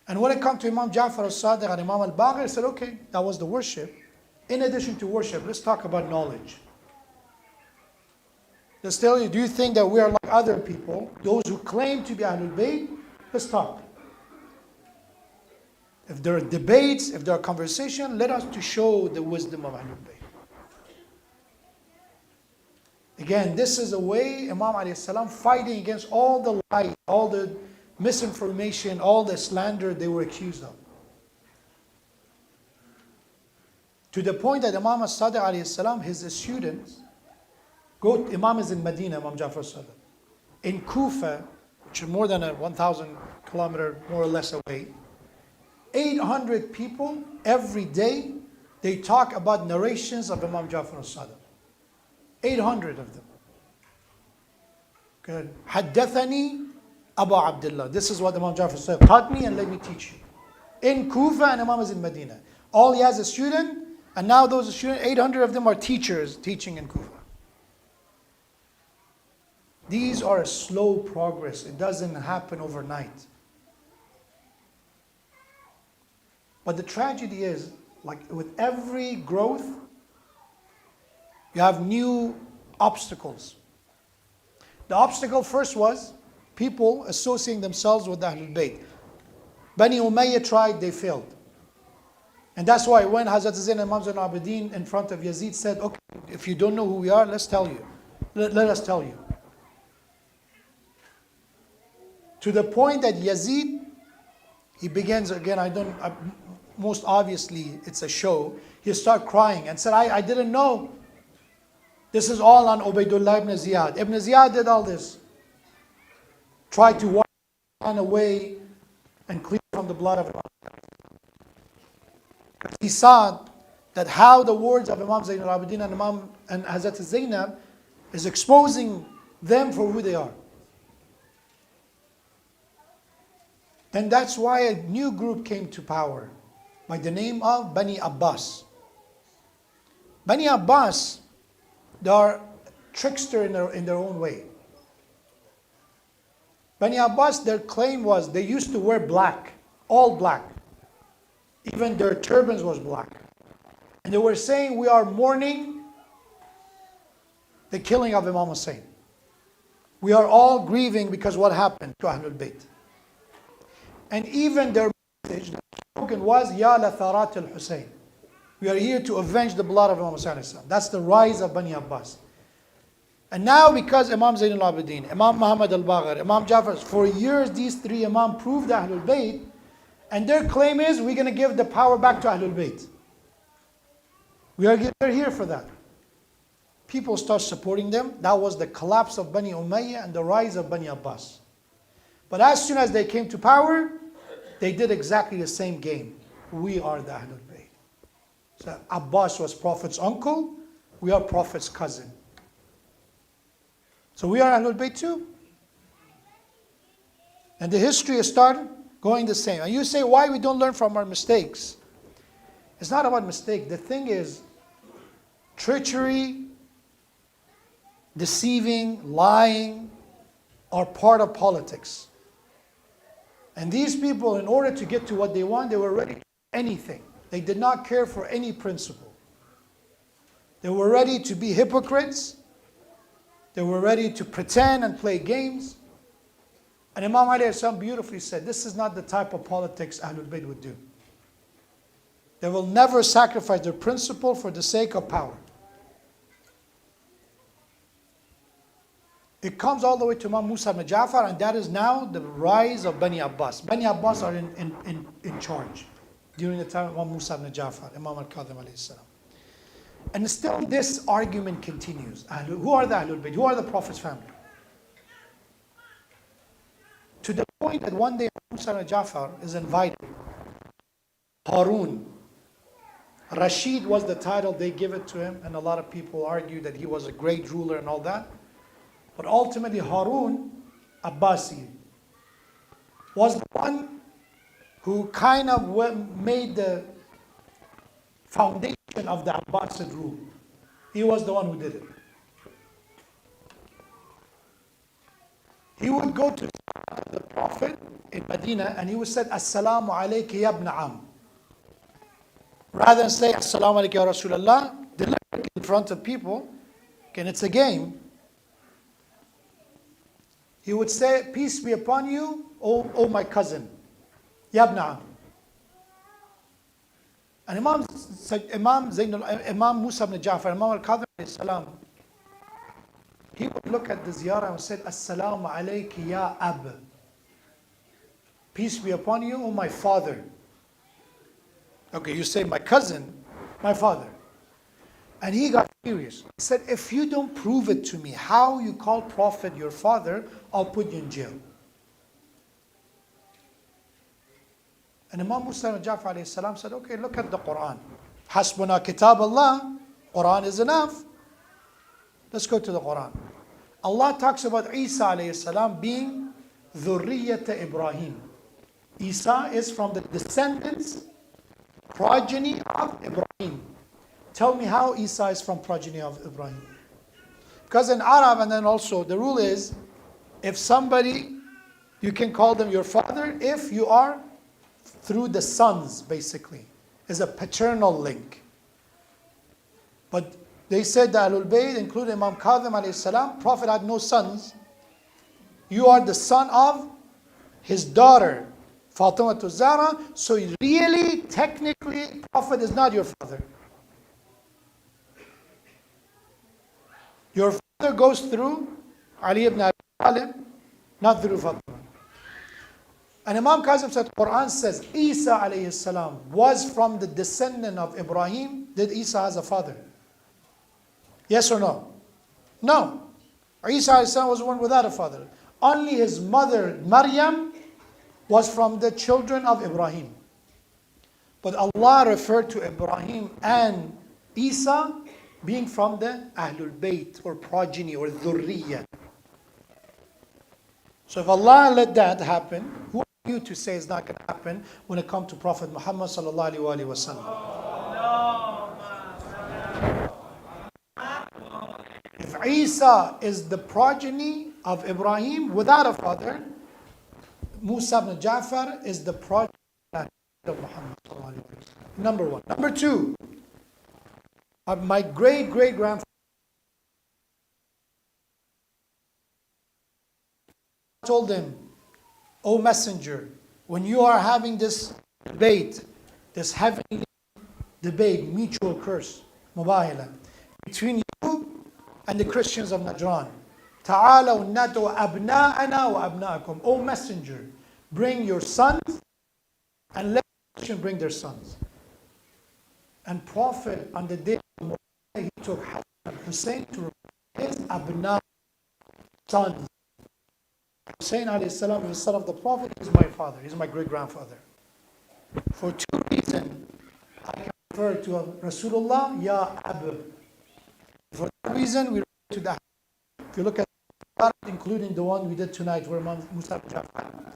And when it comes to Imam Jafar al-Sadiq and Imam al-Baqir, he said, okay, that was the worship. In addition to worship, let's talk about knowledge. Let's tell you, do you think that we are like other people, those who claim to be Ahlul Bayt? Let's talk. If there are debates, if there are conversations, let us to show the wisdom of Ahlul Bayt. Again, this is a way Imam alayhi salam fighting against all the lies, all the misinformation, all the slander they were accused of. To the point that Imam as-Sadiq alayhi salam, his students, Imam is in Medina, Imam Jafar Sadiq. In Kufa, which is more than 1,000 kilometer more or less away. 800 people every day, they talk about narrations of Imam Jafar al-Sadiq. 800 of them. Good. Haddathani Abu Abdullah. This is what Imam Jafar al-Sadiq taught me, and let me teach you. In Kufa, and Imam is in Medina. All he has is a student, and now those students, 800 of them are teachers teaching in Kufa. These are a slow progress. It doesn't happen overnight. But the tragedy is, like with every growth, you have new obstacles. The obstacle first was people associating themselves with the Ahlul Bayt. Bani Umayyah tried, they failed. And that's why when Hazrat Zain Imam Zain al-Abidin in front of Yazid said, okay, if you don't know who we are, let's tell you. Let us tell you. To the point that Yazid, he begins again, most obviously it's a show. He started crying and said, I didn't know. This is all on Ubaydullah ibn Ziyad. Ibn Ziyad did all this. Tried to wash man away and clean from the blood of Imam. He saw that how the words of Imam Zain al-Abidin and Imam and Hazrat Zainab is exposing them for who they are. And that's why a new group came to power by the name of Bani Abbas. Bani Abbas, they are trickster in their own way. Bani Abbas, their claim was they used to wear black, all black. Even their turbans was black. And they were saying we are mourning the killing of Imam Hussein. We are all grieving because what happened to Ahlul Bayt. And even their message, the slogan was, Ya la tharat al-Hussein. We are here to avenge the blood of Imam Hussein. That's the rise of Bani Abbas. And now because Imam Zain al-Abidin, Imam Muhammad al-Baghir, Imam Jafar, for years these three Imam proved Ahlul Bayt, and their claim is, we're going to give the power back to Ahlul Bayt. They're here for that. People start supporting them. That was the collapse of Bani Umayyah and the rise of Bani Abbas. But as soon as they came to power, they did exactly the same game. We are the Ahlul Bayt. So Abbas was Prophet's uncle. We are Prophet's cousin. So we are Ahlul Bayt too. And the history has started going the same. And you say, why we don't learn from our mistakes? It's not about mistake. The thing is, treachery, deceiving, lying are part of politics. And these people, in order to get to what they want, they were ready for anything. They did not care for any principle. They were ready to be hypocrites. They were ready to pretend and play games. And Imam Ali beautifully said, this is not the type of politics Ahlul Bayt would do. They will never sacrifice their principle for the sake of power. It comes all the way to Imam Musa ibn Jafar, and that is now the rise of Bani Abbas. Bani Abbas are in charge during the time of Imam Musa ibn Jafar, Imam al-Kadhim alayhi salam. And still this argument continues. Who are the Ahlul Bayt? Who are the Prophet's family? To the point that one day Musa ibn Jafar is invited. Harun. Rashid was the title, they give it to him, and a lot of people argue that he was a great ruler and all that. But ultimately Harun, Abbasi, was the one who kind of made the foundation of the Abbasid rule. He was the one who did it. He would go to the Prophet in Medina and he would say, Assalamu alayka ya ibn Am. Rather than say, Assalamu alayka ya Rasulullah, deliver it in front of people, and it's a game. He would say, peace be upon you, O my cousin, ya ibn Am. And Imam Musa ibn Jafar, Imam al-Kadhim alayhi salam, he would look at the ziyarah and said, Assalamu alayki ya ab. Peace be upon you, O my father. Okay, you say my cousin, my father. And he got furious. He said, if you don't prove it to me, how you call Prophet your father, I'll put you in jail. And Imam Musa and Ja'far alayhi salam said, okay, look at the Quran. Hasbuna kitab Allah. Quran is enough. Let's go to the Quran. Allah talks about Isa alayhi salam being Dhurriyyata Ibrahim. Isa is from the descendants, progeny of Ibrahim. Tell me how Isa is from progeny of Ibrahim. Because in Arab, and then also the rule is, if somebody, you can call them your father if you are through the sons, basically. Is a paternal link. But they said that Ahlul Bayt, including Imam Kadhim alayhi salam, Prophet had no sons. You are the son of his daughter, Fatima to Zahra. So really, technically, Prophet is not your father. Your father goes through Ali ibn Abi Talib, not through Fatima. And Imam Kazim said, Quran says, Isa alayhi salam was from the descendant of Ibrahim. Did Isa has a father? Yes or no? No. Isa alayhi salam was one without a father. Only his mother, Maryam, was from the children of Ibrahim. But Allah referred to Ibrahim and Isa being from the Ahlul Bayt or progeny or Dhurriyyah. So if Allah let that happen, who are you to say it's not going to happen when it comes to Prophet Muhammad sallallahu alaihi wasallam? If Isa is the progeny of Ibrahim without a father, Musa ibn Ja'far is the progeny of Muhammad sallallahu alaihi wasallam. Number one. Number two, my great-great-grandfather told him, O messenger, when you are having this debate, this heavenly debate, mutual curse, mubahila, between you and the Christians of Najran, ta'alaw nadu abna'ana wa abna'akum. O messenger, bring your sons and let the Christians bring their sons. And Prophet on the day of Musa, he took Hassan and Hussein to replace his abna, sons. Hussein alayhi salam is the son of the Prophet. He's my father. He's my great-grandfather. For two reasons, I can refer to Rasulullah, Ya Abu. For that reason, we refer to that. If you look at that, including the one we did tonight, where Imam Musa Ja'far.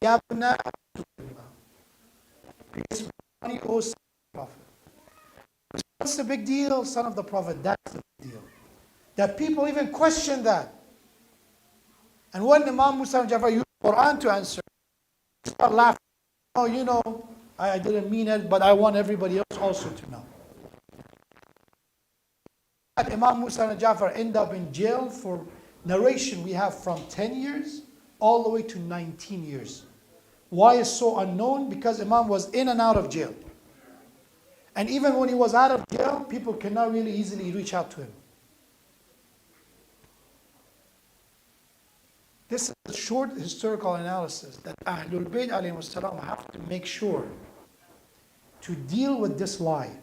Ya Abna Rasulullah. O son of the Prophet. What's the big deal, son of the Prophet? That's the big deal. That people even question that. And when Imam Musa and Ja'far used the Quran to answer, they start laughing. Oh, you know, I didn't mean it, but I want everybody else also to know. Imam Musa and Ja'far end up in jail for narration we have from 10 years all the way to 19 years. Why is so unknown? Because Imam was in and out of jail. And even when he was out of jail, people cannot really easily reach out to him. This is a short historical analysis that Ahlul Bayt alayhi salam have to make sure to deal with this lie.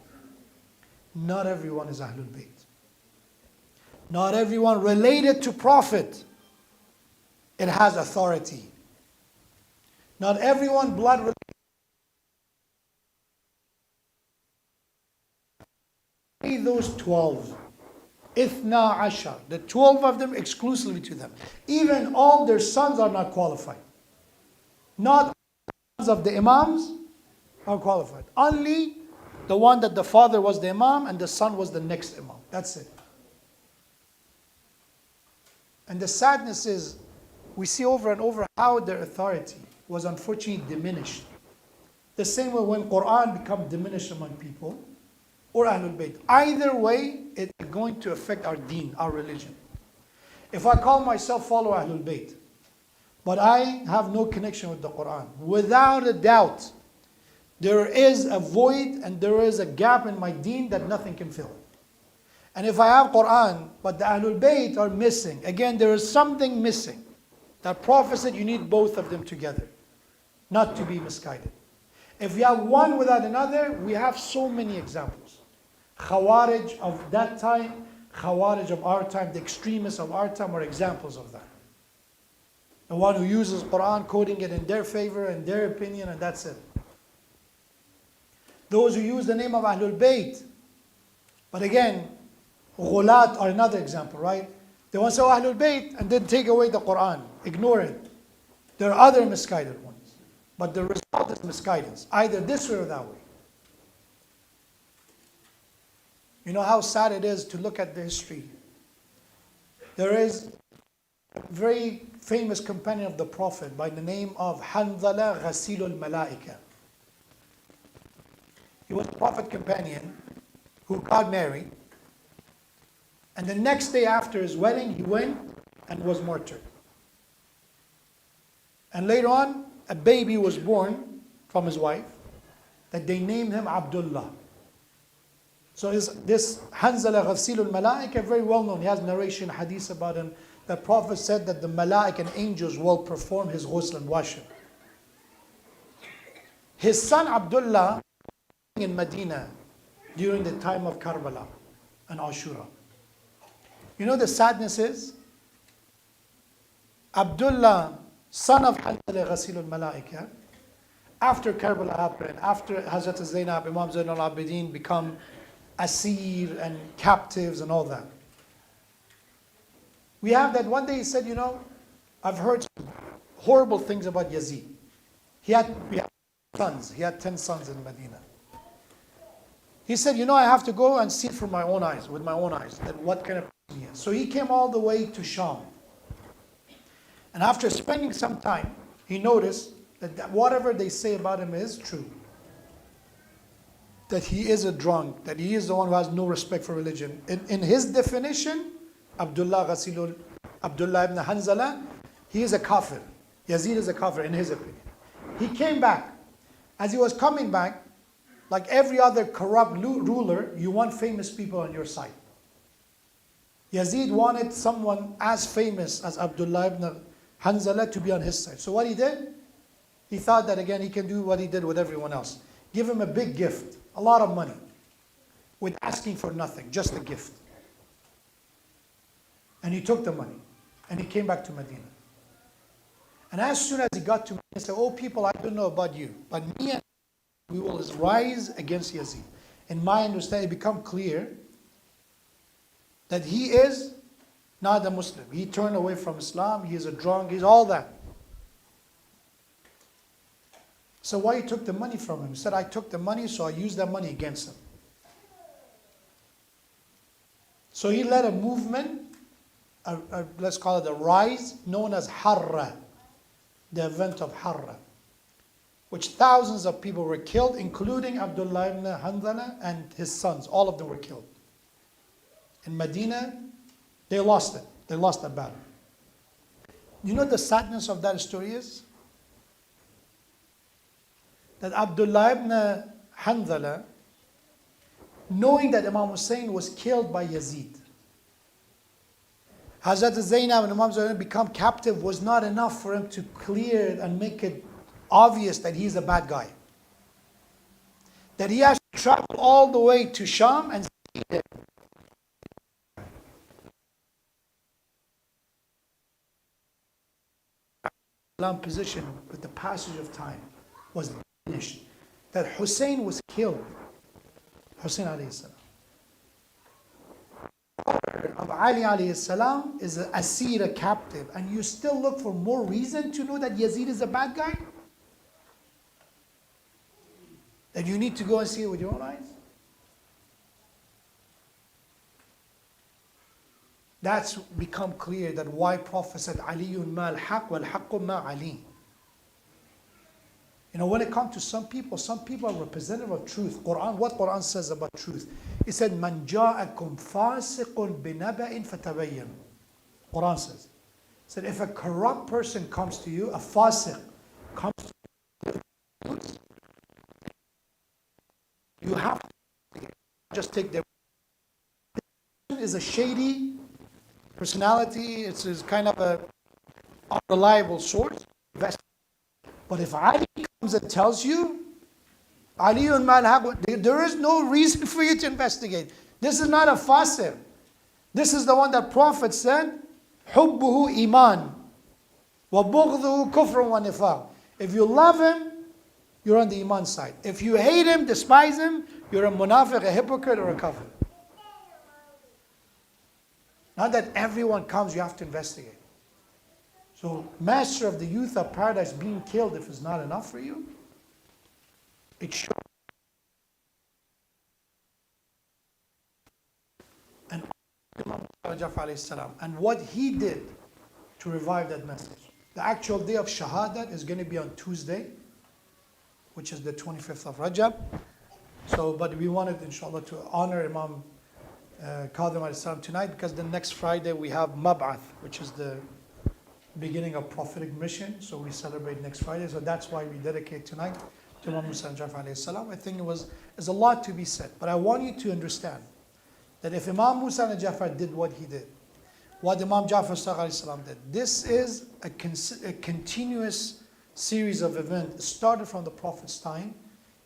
Not everyone is Ahlul Bayt. Not everyone related to Prophet, it has authority. Not everyone blood related. Those 12. Ithna Ashar, the 12 of them exclusively to them. Even all their sons are not qualified. Not sons of the Imams are qualified. Only the one that the father was the Imam and the son was the next Imam. That's it. And the sadness is, we see over and over how their authority was unfortunately diminished. The same way when Quran becomes diminished among people, or Ahlul Bayt. Either way, it's going to affect our deen, our religion. If I call myself follower Ahlul Bayt, but I have no connection with the Quran, without a doubt, there is a void and there is a gap in my deen that nothing can fill. And if I have Quran, but the Ahlul Bayt are missing, again, there is something missing. That Prophet said you need both of them together, not to be misguided. If you have one without another, we have so many examples. Khawarij of that time, Khawarij of our time, the extremists of our time are examples of that. The one who uses Quran, quoting it in their favor and their opinion, and that's it. Those who use the name of Ahlul Bayt. But again, ghulat are another example, right? They want to say Ahlul Bayt and then take away the Quran. Ignore it. There are other misguided ones. But the result is misguidance. Either this way or that way. You know how sad it is to look at the history. There is a very famous companion of the Prophet by the name of Hanzala Ghasilul Malaika. He was a Prophet companion who got married. And the next day after his wedding, he went and was martyred. And later on, a baby was born from his wife that they named him Abdullah. So this Hanzala Ghasilul Malaika, very well known. He has narration hadith about him. The Prophet said that the Malaik and angels will perform his ghusl and wash him. His son Abdullah in Medina during the time of Karbala and Ashura. You know the sadness is? Abdullah, son of Hanzala Ghasilul Malaika, after Karbala happened, after Hazrat Zainab, Imam Zain al-Abidin become asir and captives and all that. We have that one day he said, you know, I've heard horrible things about Yazid. We had sons. He had 10 sons in Medina. He said, you know, I have to go and see it from my own eyes, with my own eyes, that what kind of person he is. So he came all the way to Sham. And after spending some time, he noticed that whatever they say about him is true. That he is a drunk, that he is the one who has no respect for religion. In his definition, Abdullah ibn Hanzala, he is a kafir. Yazid is a kafir in his opinion. He came back. As he was coming back, like every other corrupt ruler, you want famous people on your side. Yazid wanted someone as famous as Abdullah ibn Hanzala to be on his side. So what he did, he thought that again he can do what he did with everyone else. Give him a big gift, a lot of money, with asking for nothing, just a gift. And he took the money, and he came back to Medina. And as soon as he got to Medina, he said, oh people, I don't know about you, but me and we will rise against Yazid. In my understanding, it become clear that he is not a Muslim. He turned away from Islam, he is a drunk, he's all that. So why he took the money from him? He said, I took the money, so I used that money against him. So he led a movement, let's call it a rise, known as Harra, the event of Harra, which thousands of people were killed, including Abdullah ibn Hanzala and his sons. All of them were killed. In Medina, they lost it. They lost that battle. You know the sadness of that story is? That Abdullah ibn Hanzala, knowing that Imam Hussein was killed by Yazid, Hazrat Zainab and Imam Zainab become captive was not enough for him to clear it and make it obvious that he's a bad guy. That he has to travel all the way to Sham and see it. Islam's position with the passage of time was finished. That Hussein was killed. Hussein alayhi salam. Of Ali alayhi salam is an asir, a captive, and you still look for more reason to know that Yazid is a bad guy? That you need to go and see it with your own eyes? That's become clear that why Prophet said, Aliyun ma al-haq wal-haqqu ma Ali. You know, when it comes to some people are representative of truth. What Quran says about truth? It said, Man ja'akum fasiqun binaba'in fatabayyan. Quran says. It said, if a corrupt person comes to you, a fasiq comes to you, you have to just take their person is a shady personality, it's kind of a unreliable source. But if Ali comes and tells you, Aliyun ma'al-haq, there is no reason for you to investigate. This is not a fasir. This is the one that Prophet said, Hubbuhu iman. وَبُغْضُهُ كُفْرٌ وَنِفَاقٌ. If you love him, you're on the Iman side. If you hate him, despise him, you're a munafiq, a hypocrite, or a kafir. Not that everyone comes, you have to investigate. So, master of the youth of paradise being killed, if it's not enough for you, it should. And Imam Jafar alayhi salam, and what he did to revive that message. The actual day of Shahadat is going to be on Tuesday, which is the 25th of Rajab. So, but we wanted, inshallah, to honor Imam Kadhim alayhi salam tonight, because the next Friday we have Mab'ath, which is the beginning of prophetic mission. So we celebrate next Friday. So that's why we dedicate tonight to Imam Musa and Jafar alayhi salam. I think there's a lot to be said. But I want you to understand that if Imam Musa and Jafar did what he did, what Imam Jafar alayhi salam did, this is a continuous series of events. It started from the Prophet's time,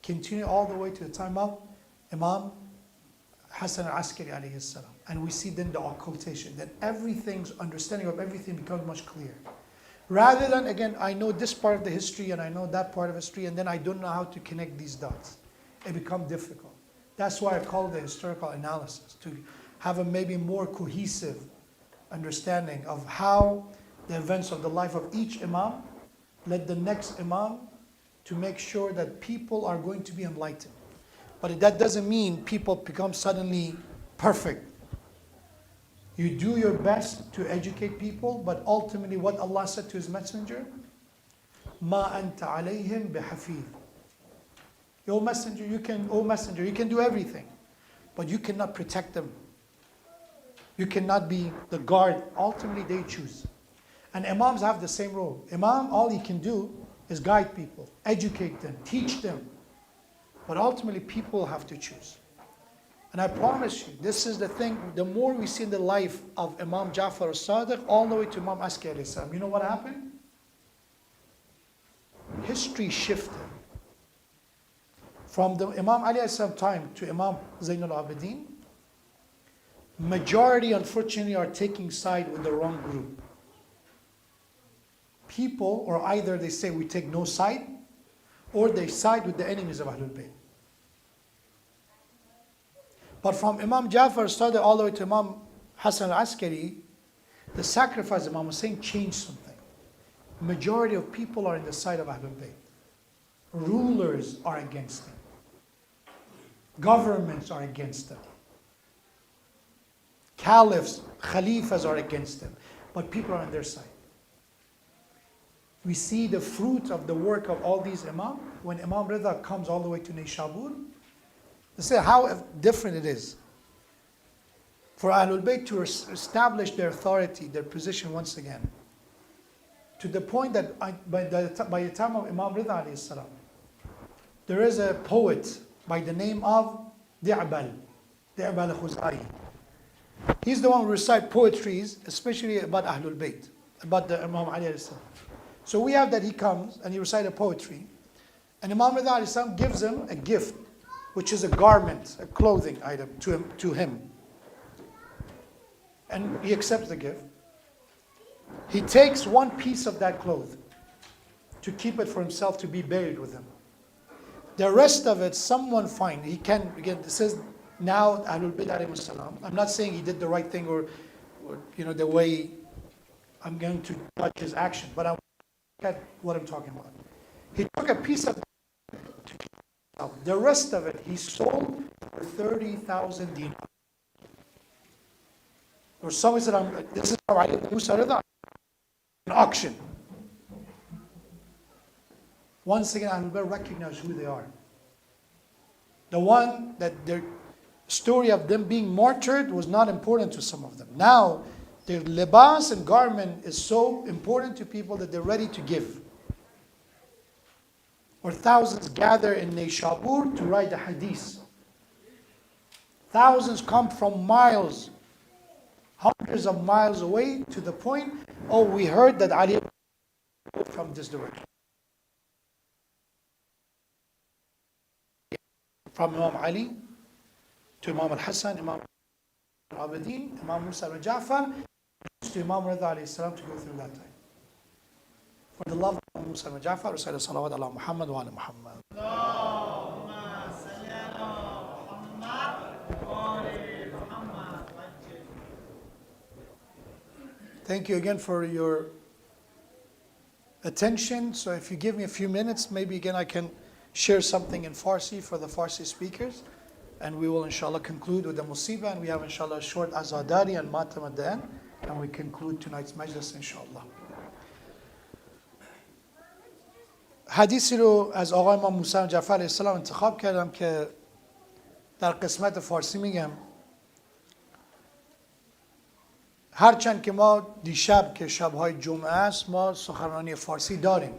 continue all the way to the time of Imam Hassan al-Askari alayhi salam. And we see then the occultation, that everything's understanding of everything becomes much clearer. Rather than, again, I know this part of the history and I know that part of history, and then I don't know how to connect these dots. It becomes difficult. That's why I call it the historical analysis, to have a maybe more cohesive understanding of how the events of the life of each Imam led the next Imam to make sure that people are going to be enlightened. But that doesn't mean people become suddenly perfect. You do your best to educate people, but ultimately what Allah said to His Messenger, مَا أَنْتَ عَلَيْهِمْ بِحَفِيظ. O Messenger, you can do everything, but you cannot protect them. You cannot be the guard. Ultimately, they choose. And Imams have the same role. Imam, all he can do is guide people, educate them, teach them. But ultimately, people have to choose. And I promise you, this is the thing, the more we see in the life of Imam Jafar al-Sadiq all the way to Imam Askari alayhi salam, you know what happened? History shifted. From the Imam Ali alayhi salam time to Imam Zainul Abidin, majority unfortunately are taking side with the wrong group. People, or either they say we take no side, or they side with the enemies of Ahlul Bayt. But from Imam Jafar started all the way to Imam Hassan al-Askari, the sacrifice Imam Hussein changed something. Majority of people are in the side of Ahlul Bayt. Rulers are against them. Governments are against them. Caliphs, Khalifas are against them. But people are on their side. We see the fruit of the work of all these Imam. When Imam Rida comes all the way to Nishabur, they say how different it is for Ahlul Bayt to establish their authority, their position once again. To the point that by the time of Imam Rida alayhi salam, there is a poet by the name of Di'bal al-Khuzai. He's the one who recites poetries, especially about Ahlul Bayt, about the Imam Ali alayhi salam. So we have that he comes and he recites a poetry, and Imam Rida alayhi salam gives him a gift, which is a garment, a clothing item to him. And he accepts the gift. He takes one piece of that cloth to keep it for himself, to be buried with him. The rest of it, someone find. He can, again, this is now Ahlul Bayt alayhi salam. I'm not saying he did the right thing or the way I'm going to judge his action, but I look at what I'm talking about. He took a piece of the rest of it he sold for 30,000 dinars. Or someone said, this is how I Musa an auction. Once again, Ahlul Bayt recognize who they are. The one that their story of them being martyred was not important to some of them. Now, their libas and garment is so important to people that they're ready to give. Or thousands gather in Nishabur to write the hadith. Thousands come from miles, hundreds of miles away, to the point, we heard that Ali from this direction. From Imam Ali to Imam al-Hassan, Imam al-Abidin, Imam Musa al-Jafar, to Imam Rida alayhi salam to go through that time. For the love of Musa and Jafar, we say salawat ala Muhammad wa ala Muhammad. Thank you again for your attention. So if you give me a few minutes, maybe again I can share something in Farsi for the Farsi speakers. And we will inshallah conclude with the musibah, and we have inshallah a short azadari and matam at the end, and we conclude tonight's majlis inshallah. حدیثی رو از آقای امام موسی جعفر علیه السلام انتخاب کردم که در قسمت فارسی میگم. هرچند که ما دیشب که شبهای جمعه است ما سخنرانی فارسی داریم،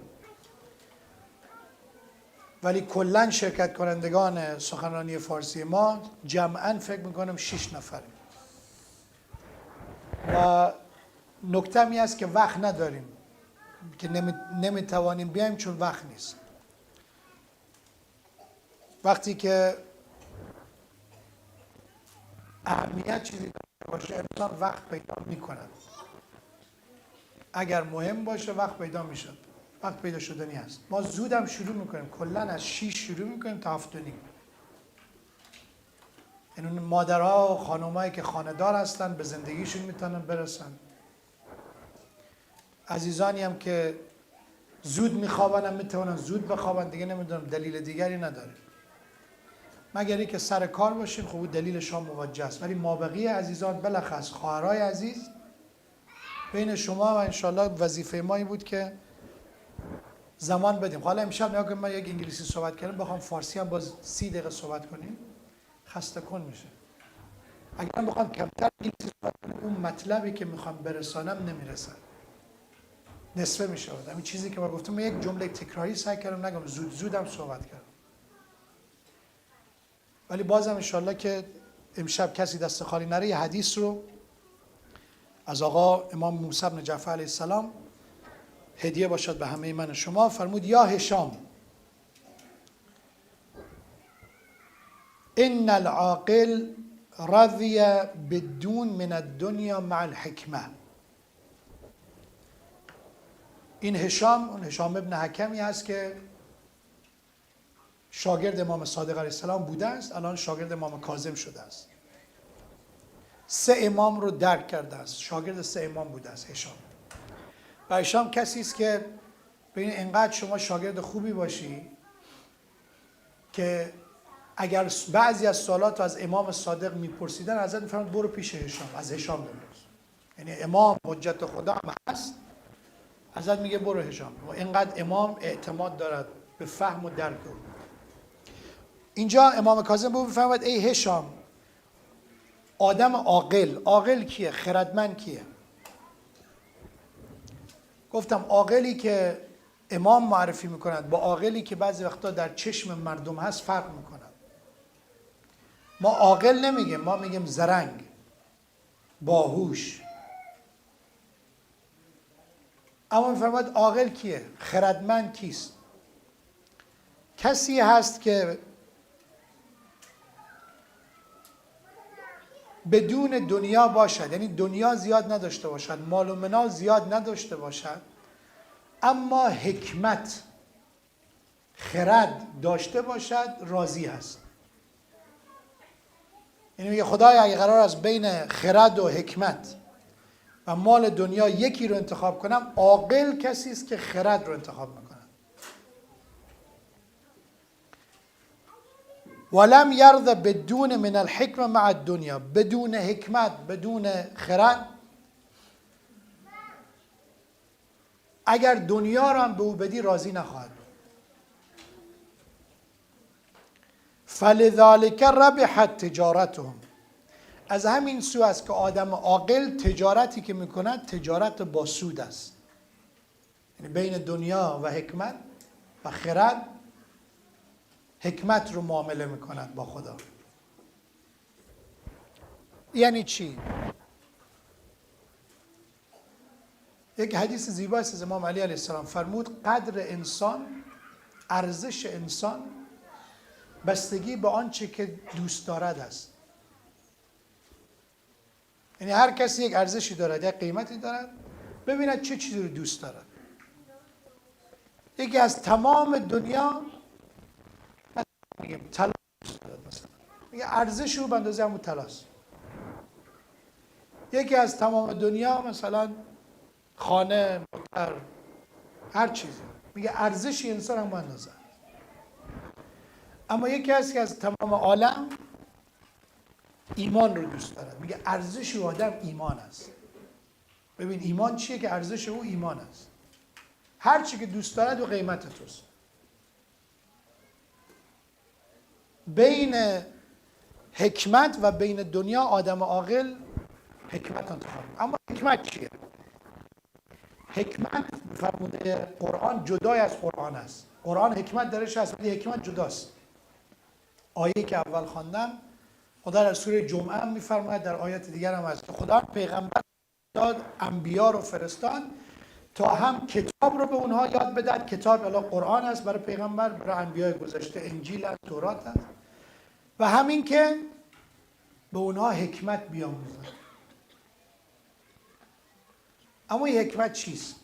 ولی کلا شرکت کنندگان سخنرانی فارسی ما جمعاً فکر میکنم 6 نفریم و نکته می است که وقت نداریم، که نمیتوانیم بیایم چون وقت نیست. وقتی که اهمیت چیزی باشه انسان وقت پیدا میکند. اگر مهم باشه وقت پیدا میشه، وقت پیدا شدنی هست. ما زودم شروع میکنیم، کلا از 6 شروع میکنیم تا 7:30. این مادرها و خانمایی که خانه‌دار هستن به زندگیشون میتونن برسن. عزیزانی هم که زود میخوابن هم میتونن زود بخوابن، دیگه نمیدونم دلیل دیگری نداره مگر اینکه سر کار باشین. خب دلیل شما موجه است، ولی مابقی عزیزان بلخص خواهرای عزیز بین شما و انشالله وظیفه ما این بود که زمان بدیم. حالا امشب نگاه کنم من یک انگلیسی صحبت کردم، بخوام فارسی هم باز 30 دقیقه صحبت کنیم خسته کن میشه. اگر بخوام کمتر انگلیسی صحبت کنیم اون مطلبی که میخوام برسانم نمیرسه، نصفه میشه. همین چیزی که ما گفتم من یک جمله تکراری سعی کردم نگم، زودم صحبت کردم. ولی بازم انشالله که امشب کسی دست خالی نره. یه حدیث رو از آقا امام موسی بن جعفر علیه السلام هدیه باشد به همه من و شما. فرمود یا هشام ان العاقل رضی بدون من الدنیا مع الحکمه. این هشام، اون هشام ابن حکمی هست که شاگرد امام صادق علیه السلام بوده است، الان شاگرد امام کاظم شده است. 3 امام رو درک کرده است، شاگرد 3 امام بوده است هشام. و هشام کسی است که ببین انقدر شما شاگرد خوبی باشی که اگر بعضی از سوالات از امام صادق میپرسیدن ازت میفرماد برو پیش هشام، از هشام بپرس. یعنی امام حجت خدا هم هست، ازت میگه برو هشام. و اینقدر امام اعتماد دارد به فهم و درک او. اینجا امام کاظم به او میفرماید ای هشام، آدم عاقل، عاقل کیه؟ خردمند کیه؟ گفتم عاقلی که امام معرفی میکند با عاقلی که بعضی وقتا در چشم مردم هست فرق میکند. ما عاقل نمیگیم، ما میگیم زرنگ، باهوش. اما میفرماید عاقل کیه؟ خردمند کیست؟ کسی هست که بدون دنیا باشد، یعنی دنیا زیاد نداشته باشد، مال و منال زیاد نداشته باشد، اما حکمت، خرد داشته باشد، راضی هست. یعنی میگه خدایا اگه قرار است بین خرد و حکمت و مال دنیا یکی رو انتخاب کنم، عاقل کسی است که خرد رو انتخاب میکنه. ولم یرض بدون من الحکمه مع الدنیا، بدون حکمت، بدون خرد، اگر دنیا را هم به او بدی راضی نخواهد بود. فلذلک ربحت تجارتهم، از همین سو است که آدم عاقل تجارتی که میکند تجارت با سود است. یعنی بین دنیا و حکمت و خرد، حکمت رو معامله میکند با خدا. یعنی چی؟ یک حدیث زیبا است از امام علی علیه السلام، فرمود قدر انسان، ارزش انسان بستگی به آنچه که دوست دارد است. یعنی هر کسی یک ارزشی دارد، یک قیمتی دارد، ببیند چه چیزی رو دوست دارد. یکی از تمام دنیا میگیم طلا مثلا، میگه ارزش او به اندازه همون طلاست. یکی از تمام دنیا مثلا خانه، موتر، هر چیزی، میگه ارزش انسان هم به اندازه. اما یکی هست که از تمام عالم ایمان رو دوست دارد، میگه ارزش او آدم ایمان است. ببین ایمان چیه؟ که ارزش او ایمان است. هر چی که دوست دارد و قیمت توست. بین حکمت و بین دنیا آدم عاقل حکمت انتخاب. اما حکمت چیه؟ حکمت فرموده قرآن جدای از قرآن است. قرآن حکمت درش هست ولی حکمت جداست. آیه که اول خواندم خدا در سوره جمعه هم میفرماید، در آیات دیگر هم هست که خدا پیغمبر داد، انبیا رو فرستاد تا هم کتاب رو به اونها یاد بدن. کتاب الان قرآن است برای پیغمبر، برای انبیای گذشته انجیل است، تورات است، و همین که به اونها حکمت بیاموزن. اما این حکمت چیست؟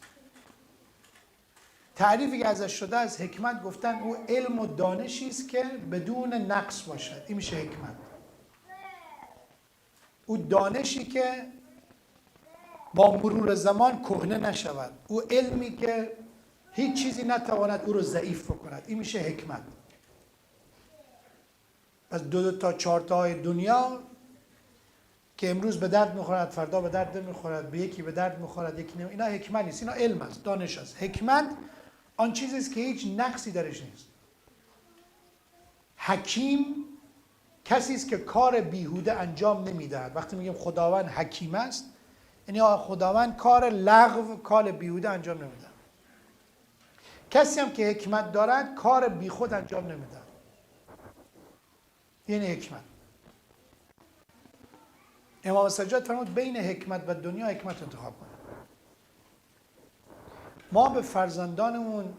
تعریفی که ازش شده از حکمت گفتن او علم و دانشی است که بدون نقص باشد. این میشه حکمت. او دانشی که با مرور زمان کهنه نشود. او علمی که هیچ چیزی نتواند او رو ضعیف بکند. این میشه حکمت. پس دو تا چهار تای دنیا که امروز به درد میخورد، فردا به درد نمیخورد، به یکی به درد میخورد، یکی نمی، اینا حکمت نیست، اینا علم است، دانش است. حکمت آن چیزی است که هیچ نقصی درش نیست. حکیم کسی است که کار بیهوده انجام نمیدهد. وقتی میگیم خداوند حکیم است، یعنی خداوند کار لغو، کار بیهوده انجام نمیده. کسی هم که حکمت دارد کار بیخود انجام نمیده. یعنی حکمت. امام سجاد فرمود بین حکمت و دنیا حکمت انتخاب کنید. ما به فرزندانمون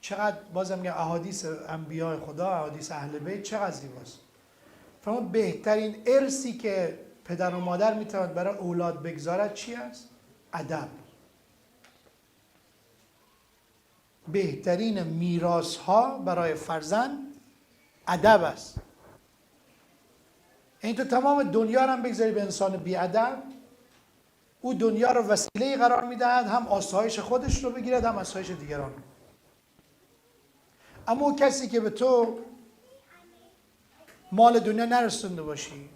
چقدر، بازم میگم احادیث انبیاء خدا، احادیث اهل بیت چقدر زیباست. فرمود بهترین ارثی که پدر و مادر میتواند برای اولاد بگذارد چی است؟ ادب. بهترین میراث ها برای فرزند ادب است. این تو تمام دنیا رو هم بگذاری به انسان بی ادب، او دنیا رو وسیله قرار میدهد هم آسایش خودش رو بگیرد هم آسایش دیگران رو. اما او کسی که به تو مال دنیا نرسونده باشی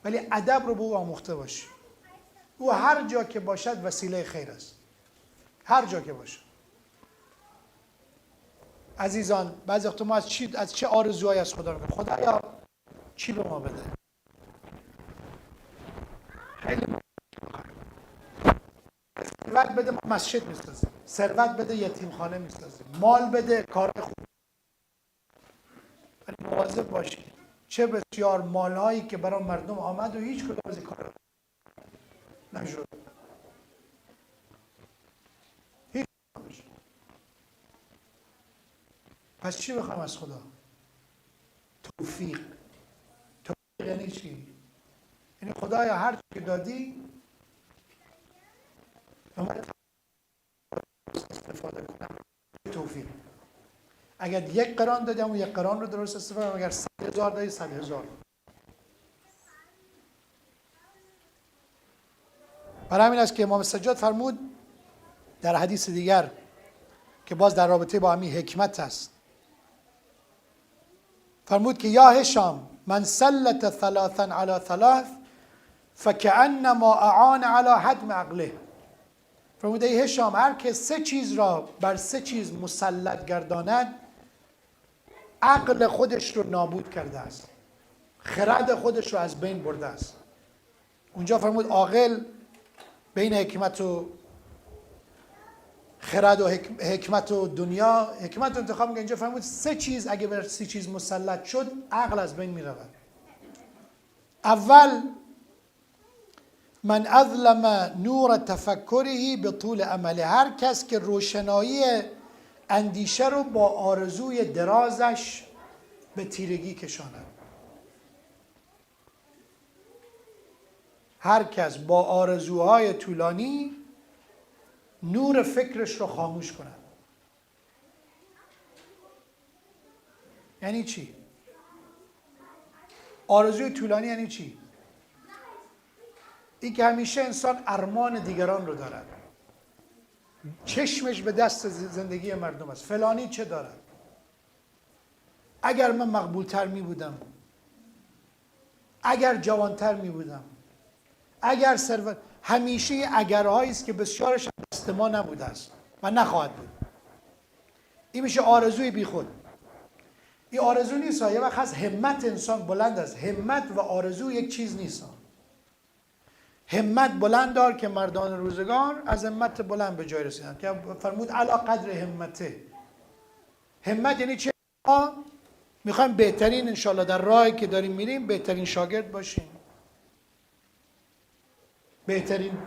ولی ادب رو به او آموخته باشی، او هر جا که باشد وسیله خیر است. هر جا که باشد. عزیزان بعضی وقت ما از چه آرزوهایی از خدا میکنیم؟ خدایا چی به ما بده؟ خیلی ثروت بده ما مسجد میسازیم، ثروت بده یتیم خانه میسازیم، مال بده کار خوب. ولی مواظب باشید چه بسیار مالهایی که برای مردم آمد و هیچ کدوم از این کارا نشد. هیچ نشد. پس چی بخوام از خدا؟ توفیق. توفیق یعنی چی؟ یعنی خدایا هر چی که دادی من استفاده کنم. توفیق. اگر 1 قران دادم و 1 قران رو درست استفاده کنم، اگر 100,000 دادی 100,000. برای همین است که امام سجاد فرمود در حدیث دیگر که باز در رابطه با همین حکمت است، فرمود که یا هشام من سلط 3 علی 3 فکأنما اعان علی هدم عقله. فرمود ای هشام هر که 3 چیز را بر 3 چیز مسلط گرداند عقل خودش رو نابود کرده است، خرد خودش رو از بین برده است. اونجا فرمود عاقل بین حکمت و خرد و حکمت و دنیا حکمت انتخاب میکنه. اینجا فرمود 3 چیز اگه بر 3 چیز مسلط شد عقل از بین میرود. اول من اظلم نور تفکره به طول عمله، هر کس که روشنایی اندیشه رو با آرزوی درازش به تیرگی کشاند. هر کس با آرزوهای طولانی نور فکرش رو خاموش کند. یعنی چی؟ آرزوی طولانی یعنی چی؟ این که همیشه انسان ارمان دیگران رو دارد، چشمش به دست زندگی مردم است. فلانی چه دارد؟ اگر من مقبولتر می بودم، اگر جوانتر می بودم، اگر ثروت، همیشه اگرهایی است که بسیارش دست ما نبوده است و نخواهد بود. این میشه آرزوی بیخود. این آرزو نیست. یه وقت هست همت انسان بلند است. همت و آرزو یک چیز نیست. همت بلند دار که مردان روزگار از همت بلند به جای رسیدن، که فرمود علی قدر همته. همت یعنی چه؟ ما میخوایم بهترین انشالله در راهی که داریم میریم بهترین شاگرد باشیم، بهترین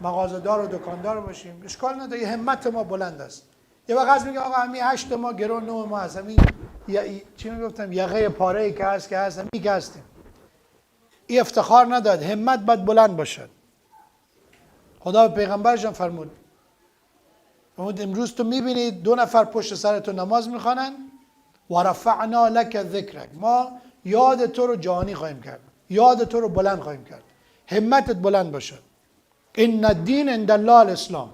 مغازه‌دار و دکاندار باشیم. اشکال نداره، همت ما بلند است. یه وقت از میگه آقا همین 8 ما گرو 9 ما هست، همین چی میگفتم یقه پاره که هست همین که هستیم. این افتخار نداد. همت باید بلند باشد. خدا به پیغمبرش فرمود امروز تو میبینید 2 نفر پشت سر تو نماز میخوانن، و رفعنا لک ذکرک، ما یاد تو رو جهانی خواهیم کرد، یاد تو رو بلند خواهیم کرد. همتت بلند باشد. ان الدین عند الله الاسلام.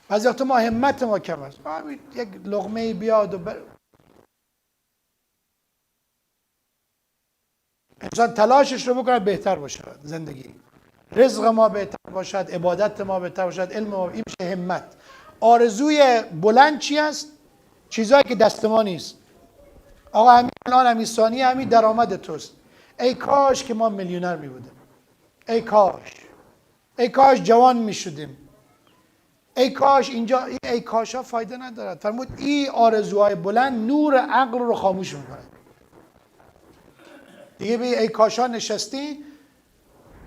بعضی وقتا ما همت ما کم است. یک لقمه بیاد و انسان تلاشش رو بکنه بهتر باشه زندگی، رزق ما بهتر باشد، عبادت ما بهتر باشد، علم ما. این میشه همت. آرزوی بلند چی است؟ چیزایی که دست ما نیست. آقا همین الان همین ثانیه همین درآمد توست. ای کاش که ما میلیونر می بودیم. ای کاش جوان می شدیم. ای کاش اینجا. ای کاش ها فایده ندارد. فرمود این آرزوهای بلند نور عقل رو خاموش میکنه. دیگه به ای کاش ها نشستی.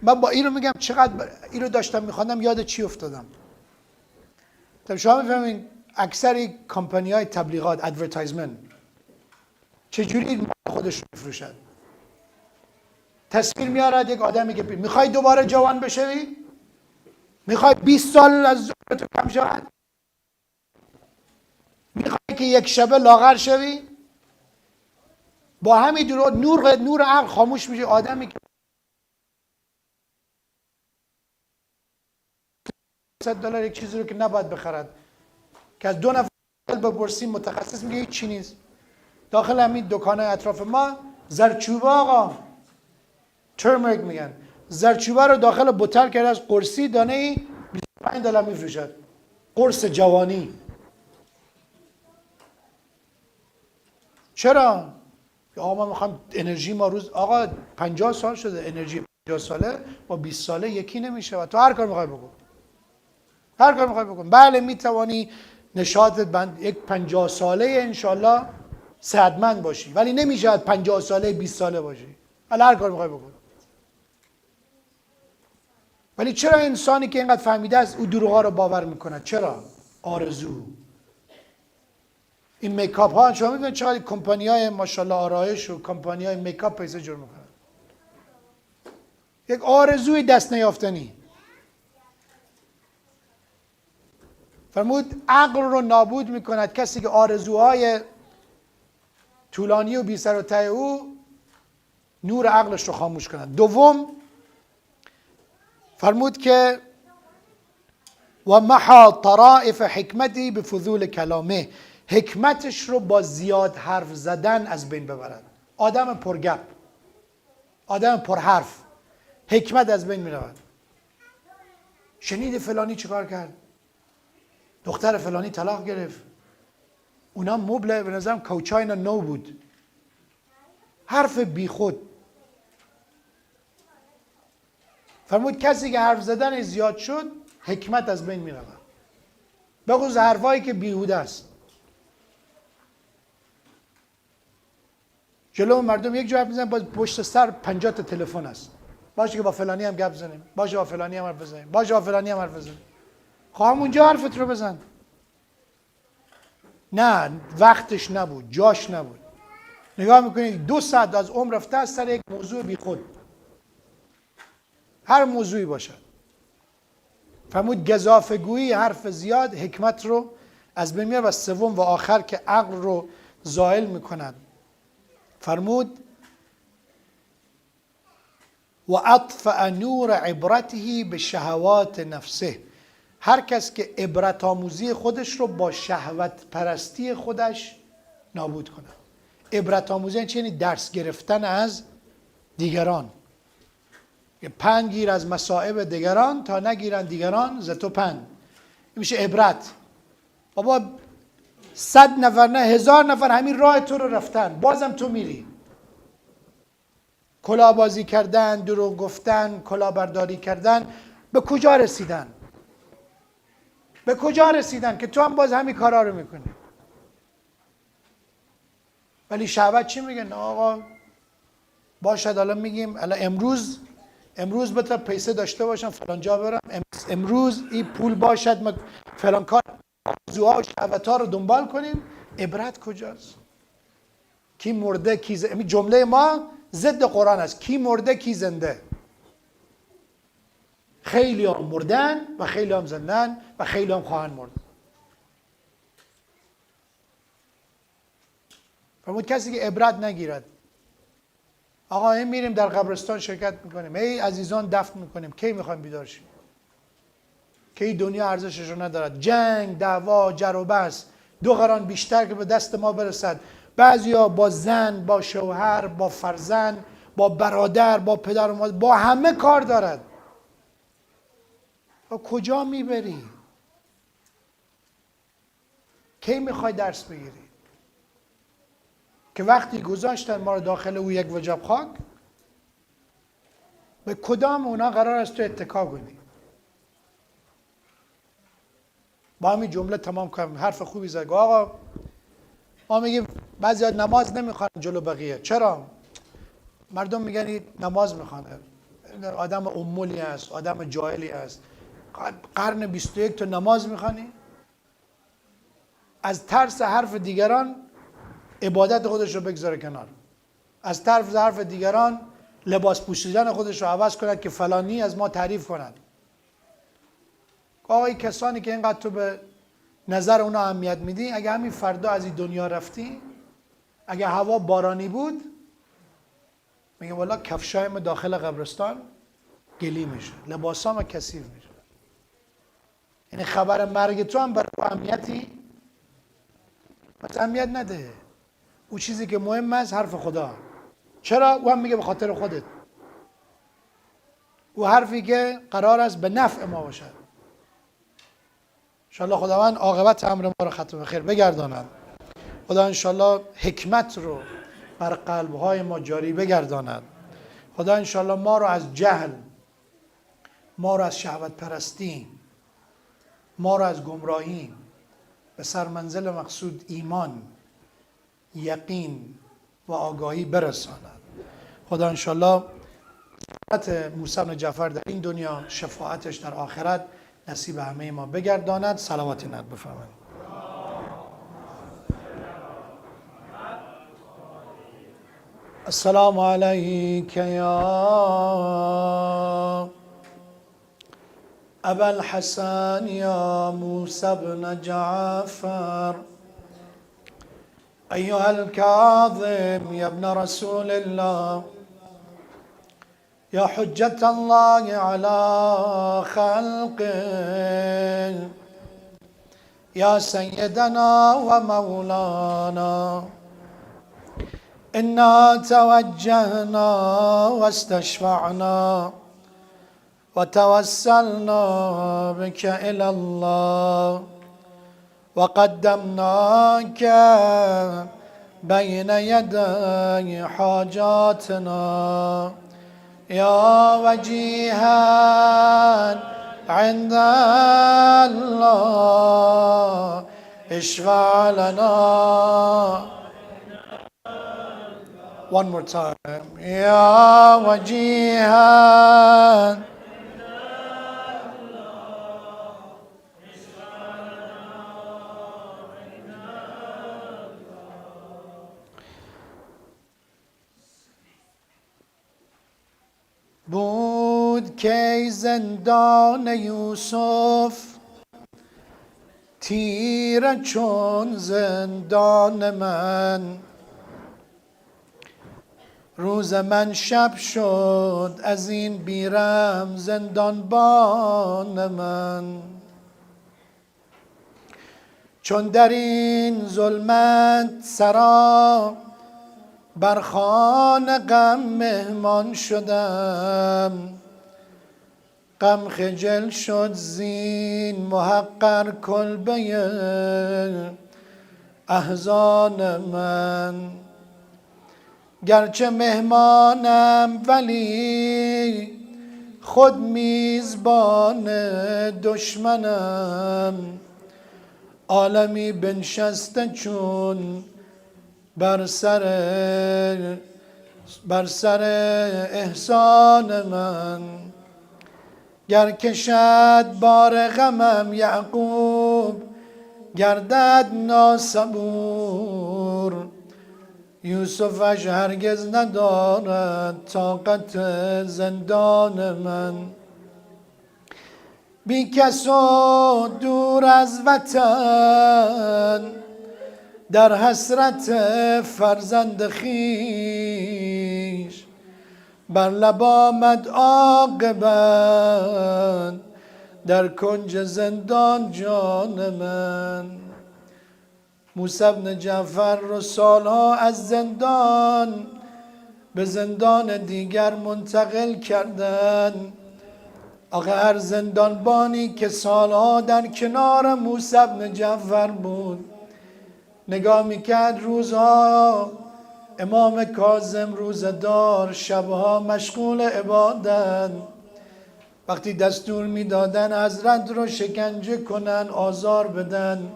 من با این رو میگم چقدر این رو داشتم میخواندم یاد چی افتادم. طب شما میفهمین اکثر کمپانی های تبلیغات ادورتایزمنت چجوری خودش رو میفروشد؟ تصویر میارد یک آدمی که میخوای دوباره جوان بشوی؟ میخوای 20 سال از عمرت کم شود؟ میخوای که یک شبه لاغر شوی؟ با همین نور عقل خاموش میشه. آدمی که $100 یک چیزی رو که نباید بخرد، که از 2 نفر بپرسیم متخصص میگه هیچ چی نیست. داخل همین دکان‌های اطراف ما زردچوبه، آقا ترمریک میگن، زردچوبه رو داخل بوتل کرده از قرصی دانه $25 میفروشد. قرص جوانی. چرا؟ آقا ما میخوام انرژی ما روز، آقا 50 سال شده انرژی 50 ساله با 20 ساله یکی نمیشه. و تو هر کار میخوای بکن، هر کار میخوای بکن. بله میتوانی نشاطت یک 50 ساله انشالله صحتمند باشی، ولی نمیشه 50 ساله 20 ساله باشی. ولی هر کار میخوای بکن. ولی چرا انسانی که اینقدر فهمیده است او دروغا رو باور میکنه؟ چرا؟ آرزو. این میکاپ ها، شما میدونید چقدر کمپانی های ماشاءالله آرایش و کمپانی های میکاپ پیسه جور میکنن؟ یک آرزوی دست نیافتنی. فرمود عقل رو نابود میکند کسی که آرزوهای طولانی و بی سر و ته او نور عقلش رو خاموش کند. دوم فرمود که و محا طرائف حکمتی بفضول کلامه، حکمتش رو با زیاد حرف زدن از بین ببرد. آدم پرگپ، آدم پرحرف، حکمت از بین میرود. شنید فلانی چیکار کرد؟ دختر فلانی طلاق گرفت. اونا مبل به نظرم کوچای اینا نو بود. حرف بیخود. فرمود کسی که حرف زدن زیاد شد حکمت از بین میرود. بخصوص حرفایی که بیهوده است. جلو مردم یک جا حرف میزنن، باز پشت سر 50 تا تلفن است. باشه که با فلانی هم گپ بزنیم، باشه با فلانی هم حرف بزنیم، باشه با فلانی هم حرف بزنیم. خواهم اونجا حرفت رو بزن. نه، وقتش نبود، جاش نبود. نگاه میکنید 2 ساعت از عمر رفته از سر یک موضوع بیخود. هر موضوعی باشد. فرمود گزافه‌گویی، حرف زیاد حکمت رو از بین میاره. و سوم و آخر که عقل رو زائل میکنند. فرمود و اطفأ نور عبرته به شهوات نفسه، هر کس که عبرت آموزی خودش رو با شهوت پرستی خودش نابود کنه. عبرت آموزی یعنی درس گرفتن از دیگران، پند گیر از مصائب دیگران تا نگیرن دیگران ز تو پند. این میشه عبرت. بابا 100 نفر نه 1000 نفر همین راه تو رو رفتن، بازم تو میری. کلاهبازی کردن، دروغ گفتن، کلاهبرداری کردن، به کجا رسیدن؟ به کجا رسیدن که تو هم باز همین کارا رو میکنی؟ ولی شهوت چی میگن؟ آقا باشد الان میگیم الان امروز بتا پیسه داشته باشم فلان جا برم، امروز این پول باشد ما فلان کار، آرزوها و شهوت‌ها رو دنبال کنیم. عبرت کجاست؟ کی مرده کی زنده؟ جمله ما ضد قرآن است. کی مرده کی زنده؟ خیلی هم مردن و خیلی هم زندن و خیلی هم خواهند مرد. فرمود کسی که عبرت نگیرد. آقا این میریم در قبرستان شرکت میکنیم، ای عزیزان دفن میکنیم، کی میخوایم بیدار شیم؟ کی دنیا ارزشش رو ندارد؟ جنگ، دعوا، جر و بحث، دو قران بیشتر که به دست ما برسد. بعضیا با زن، با شوهر، با فرزند، با برادر، با پدر و مادر، با همه کار دارد. و کجا میبری؟ کی میخوای درس بگیری؟ که وقتی گذاشتن ما رو داخل او یک وجب خاک، به کدام اونا قرار است تو اتکا کنی؟ با همین جمله تمام کنم. حرف خوبی زد. آقا ما میگیم بعضی نماز نمیخوان جلو بقیه. چرا؟ مردم میگن این نماز میخوانه، آدم امولی است، آدم جاهلی است. قرن 21 تو نماز میخوانی؟ از ترس حرف دیگران عبادت خودش رو بگذاره کنار. از طرف حرف دیگران لباس پوشیدن خودش رو عوض کند که فلانی از ما تعریف کند. آقای کسانی که اینقدر تو به نظر اونا اهمیت میدی، اگه همین فردا از این دنیا رفتی، اگه هوا بارانی بود، میگه والا کفشایم داخل قبرستان گلی میشه، لباسام کثیف میشه. یعنی خبر مرگ تو هم برای اهمیتی پس اهمیت نده. او چیزی که مهم است حرف خدا. چرا؟ او هم میگه به خاطر خودت. او حرفی که قرار است به نفع ما باشد. انشاءالله خداوند عاقبت امر ما رو ختم به خیر بگرداند. خدا انشاءالله حکمت رو بر قلب‌های ما جاری بگرداند. خدا انشاءالله ما رو از جهل، ما رو از شهوت پرستی، ما رو از گمراهی به سرمنزل مقصود ایمان، یقین و آگاهی برساند. خدا انشاءالله شفاعت موسی بن جعفر در این دنیا، شفاعتش در آخرت نصیب همه ما بگرداند. صلوات نت بفرمایید. السلام علیک یا ابا الحسن یا موسی بن جعفر أيها الكاظم يا ابن رسول الله يا حجة الله على خلقه يا سيدنا ومولانا إنا توجهنا واستشفعنا وتوسلنا بك إلى الله وقدمناك بين يدي حاجاتنا يا وجيها عند الله اشفع لنا. One more time. يا وجيها بود که زندان یوسف تیره چون زندان من. روز من شب شد از این بیرم زندانبان من. چون در این ظلمت سرا بر خوان غم مهمان شدم. غم خجل شد زین محقر کلبه احزان من. گرچه مهمانم ولی خود میزبان دشمنم. عالمی بنشسته چون بر سر احسان من. گر کشد بار غمم یعقوب گردد ناصبور. یوسفش هرگز ندارد طاقت زندان من. بی کس و دور از وطن در حسرت فرزند خویش. بر لب آمد عاقبت در کنج زندان جان من. موسی بن جعفر رو سالها از زندان به زندان دیگر منتقل کردن. آقا هر زندانبانی که سالها در کنار موسی بن جعفر بود نگاه میکرد روزها امام کاظم روزدار، شبها مشغول عبادت. وقتی دستور میدادن حضرت رو شکنجه کنن، آزار بدن،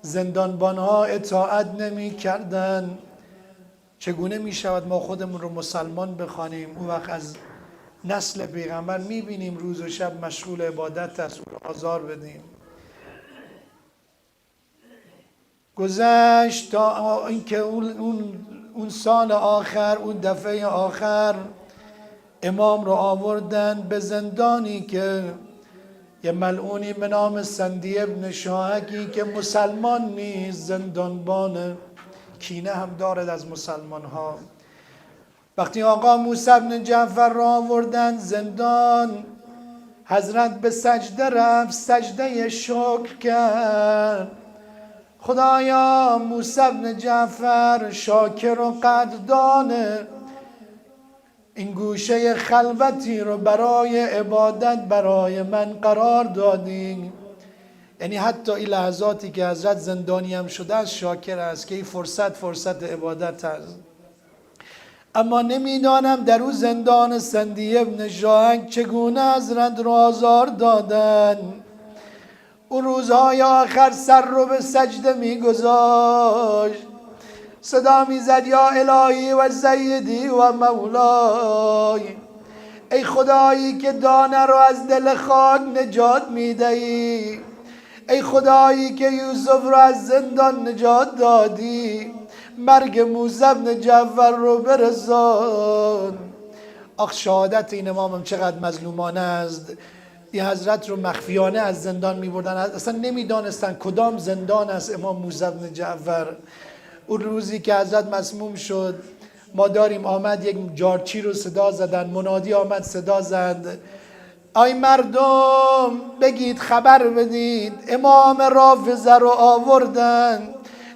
زندانبانها اطاعت نمی کردن. چگونه می شود ما خودمون رو مسلمان بخوانیم اون وقت از نسل پیغمبر می بینیم روز و شب مشغول عبادت است، او رو آزار بدیم. گذشت تا اینکه اون سال آخر، اون دفعه آخر امام رو آوردن به زندانی که یه ملعونی به نام سندی ابن شاهکی که مسلمان نیست زندانبانه، کینه هم دارد از مسلمان ها. وقتی آقا موسی بن جعفر را آوردن زندان، حضرت به سجده رفت، سجده شکر کرد. خدایا موسی بن جعفر شاکر و قدردانه، این گوشه خلوتی رو برای عبادت برای من قرار دادی. یعنی حتی این لحظاتی که حضرت زندانی هم شده است شاکر است که این فرصت عبادت است. اما نمیدانم در اون زندان سندی ابن شاهک چگونه حضرت را آزار دادن. اون روزهای آخر سر رو به سجده میگذاشت، صدا میزد یا الهی و سیدی و مولای. ای خدایی که دانه رو از دل خاک نجات میدهی، ای خدایی که یوسف رو از زندان نجات دادی، مرگ موسی بن جعفر رو برسان. آخ شهادت این امامم چقدر مظلومانه است. این حضرت رو مخفیانه از زندان میبردن، اصلا نمیدانستن کدام زندان است امام موسی بن جعفر. اون روزی که حضرت مسموم شد ما داریم آمد یک جارچی رو صدا زدن، منادی آمد صدا زد ای مردم بگید خبر بدید امام رافضه رو آوردن،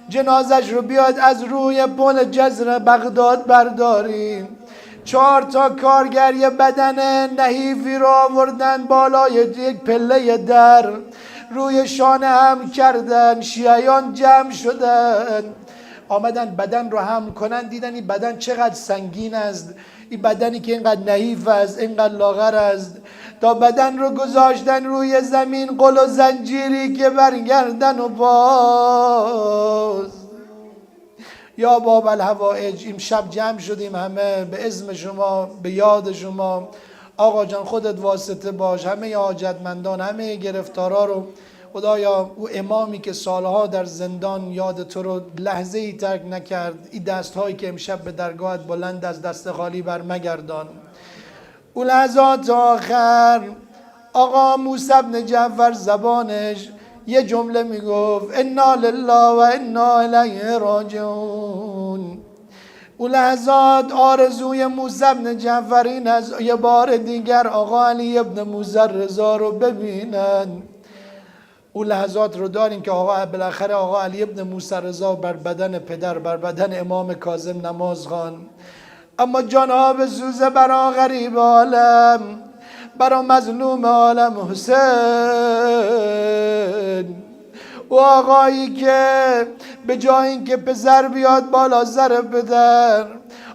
جنازش رو بیاد از روی پل جزر بغداد برداریم. 4 تا کارگر یه بدن نحیفی رو آوردن بالای یک پله در، روی شانه هم کردن، شیعیان جمع شدن آمدن بدن رو حمل کنن، دیدن این بدن چقدر سنگین است، این بدنی که اینقدر نحیف است، اینقدر لاغر است. تا بدن رو گذاشتن روی زمین، قل و زنجیری که برگردن و باز. یا باب الحوائج امشب جمع شدیم همه به اسم شما، به یاد شما. آقا جان خودت واسطه باش، همه حاجتمندان، همه گرفتارا رو خدایا، او امامی که سالها در زندان یاد تو رو لحظه ای ترک نکرد، این دست هایی که امشب به درگاهت بلند از دست خالی بر مگردان. او لحظات آخر آقا موسی بن جعفر زبانش یه جمله میگفت انا لله و انا الیه راجعون. اون لحظات آرزوی موسی بن جعفر این از یه بار دیگر آقا علی ابن موسی رضا رو ببینن. اون لحظات رو داریم که بالاخره آقا علی ابن موسی رضا بر بدن پدر، بر بدن امام کاظم نماز خوان. اما جانها بسوزه برا غریب عالم، برا مظلوم عالم حسین. و آقایی که به جای اینکه پسر بیاد بالا سر پدر،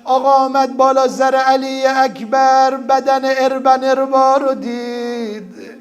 آقا آمد بالا سر علی اکبر، بدن اربن اربا رو دید.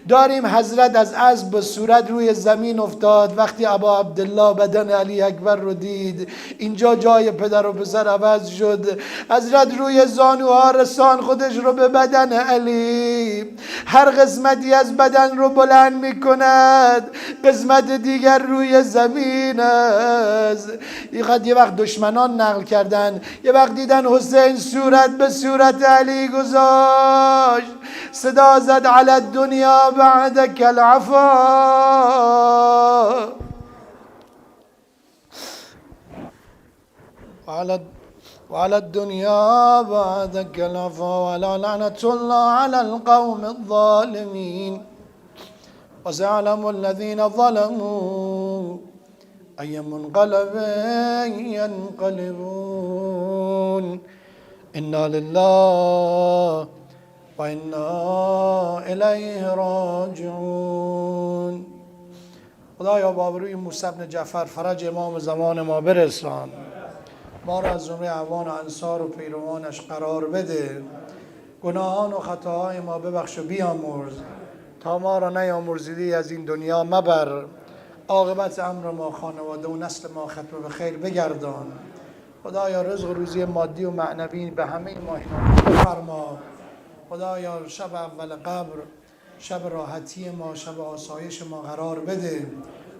داریم حضرت از اسب به صورت روی زمین افتاد وقتی ابا عبدالله بدن علی اکبر رو دید. اینجا جای پدر و پسر عوض شد. حضرت روی زانوها رسان خودش رو به بدن علی، هر قسمتی از بدن رو بلند می کند، قسمت دیگر روی زمین است. یه وقت دشمنان نقل کردن، یه وقت دیدن حسین صورت به صورت علی گذاشت، صدا زد علی الدنیا بعدک العفا، وعلى الدنيا بعدك العفا، ولا لعنة الله على القوم الظالمين، وسيعلم الذين ظلموا أي منقلب ينقلبون. إنا لله وإنا إليه راجعون. خدایا با روی موسی بن جعفر فرج امام زمان ما برسان، ما را از جمله اعوان و انصار و پیروانش قرار بده، گناهان و خطاهای ما ببخش و بیامرز، تا ما را نیامرزیدی از این دنیا مبر، عاقبت امر ما، خانواده و نسل ما ختم به خیر بگردان. خدایا رزق و روزی مادی و معنوی به همه ما عنایت بفرما. خدایا شب اول قبر شب راحتی ما، شب آسایش ما قرار بده.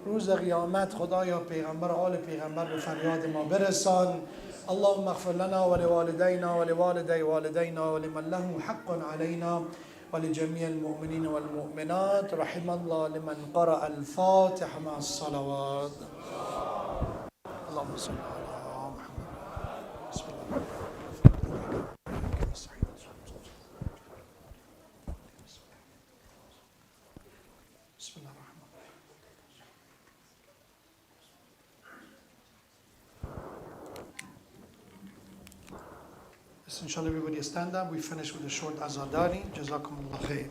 روز قیامت خدایا پیغمبر آل پیغمبر به فریاد ما برسان. اللهم اغفر لنا ولوالدينا ولوالدي والدينا ولمن له حق علينا ولجميع المؤمنين والمؤمنات. رحم الله لمن قرأ الفاتحة مع الصلوات. اللهم صل على محمد. بسم الله. بسم الله الرحمن الرحيم. Inshallah everybody stand up. We finish with a short azadari. Jazakumullah khair.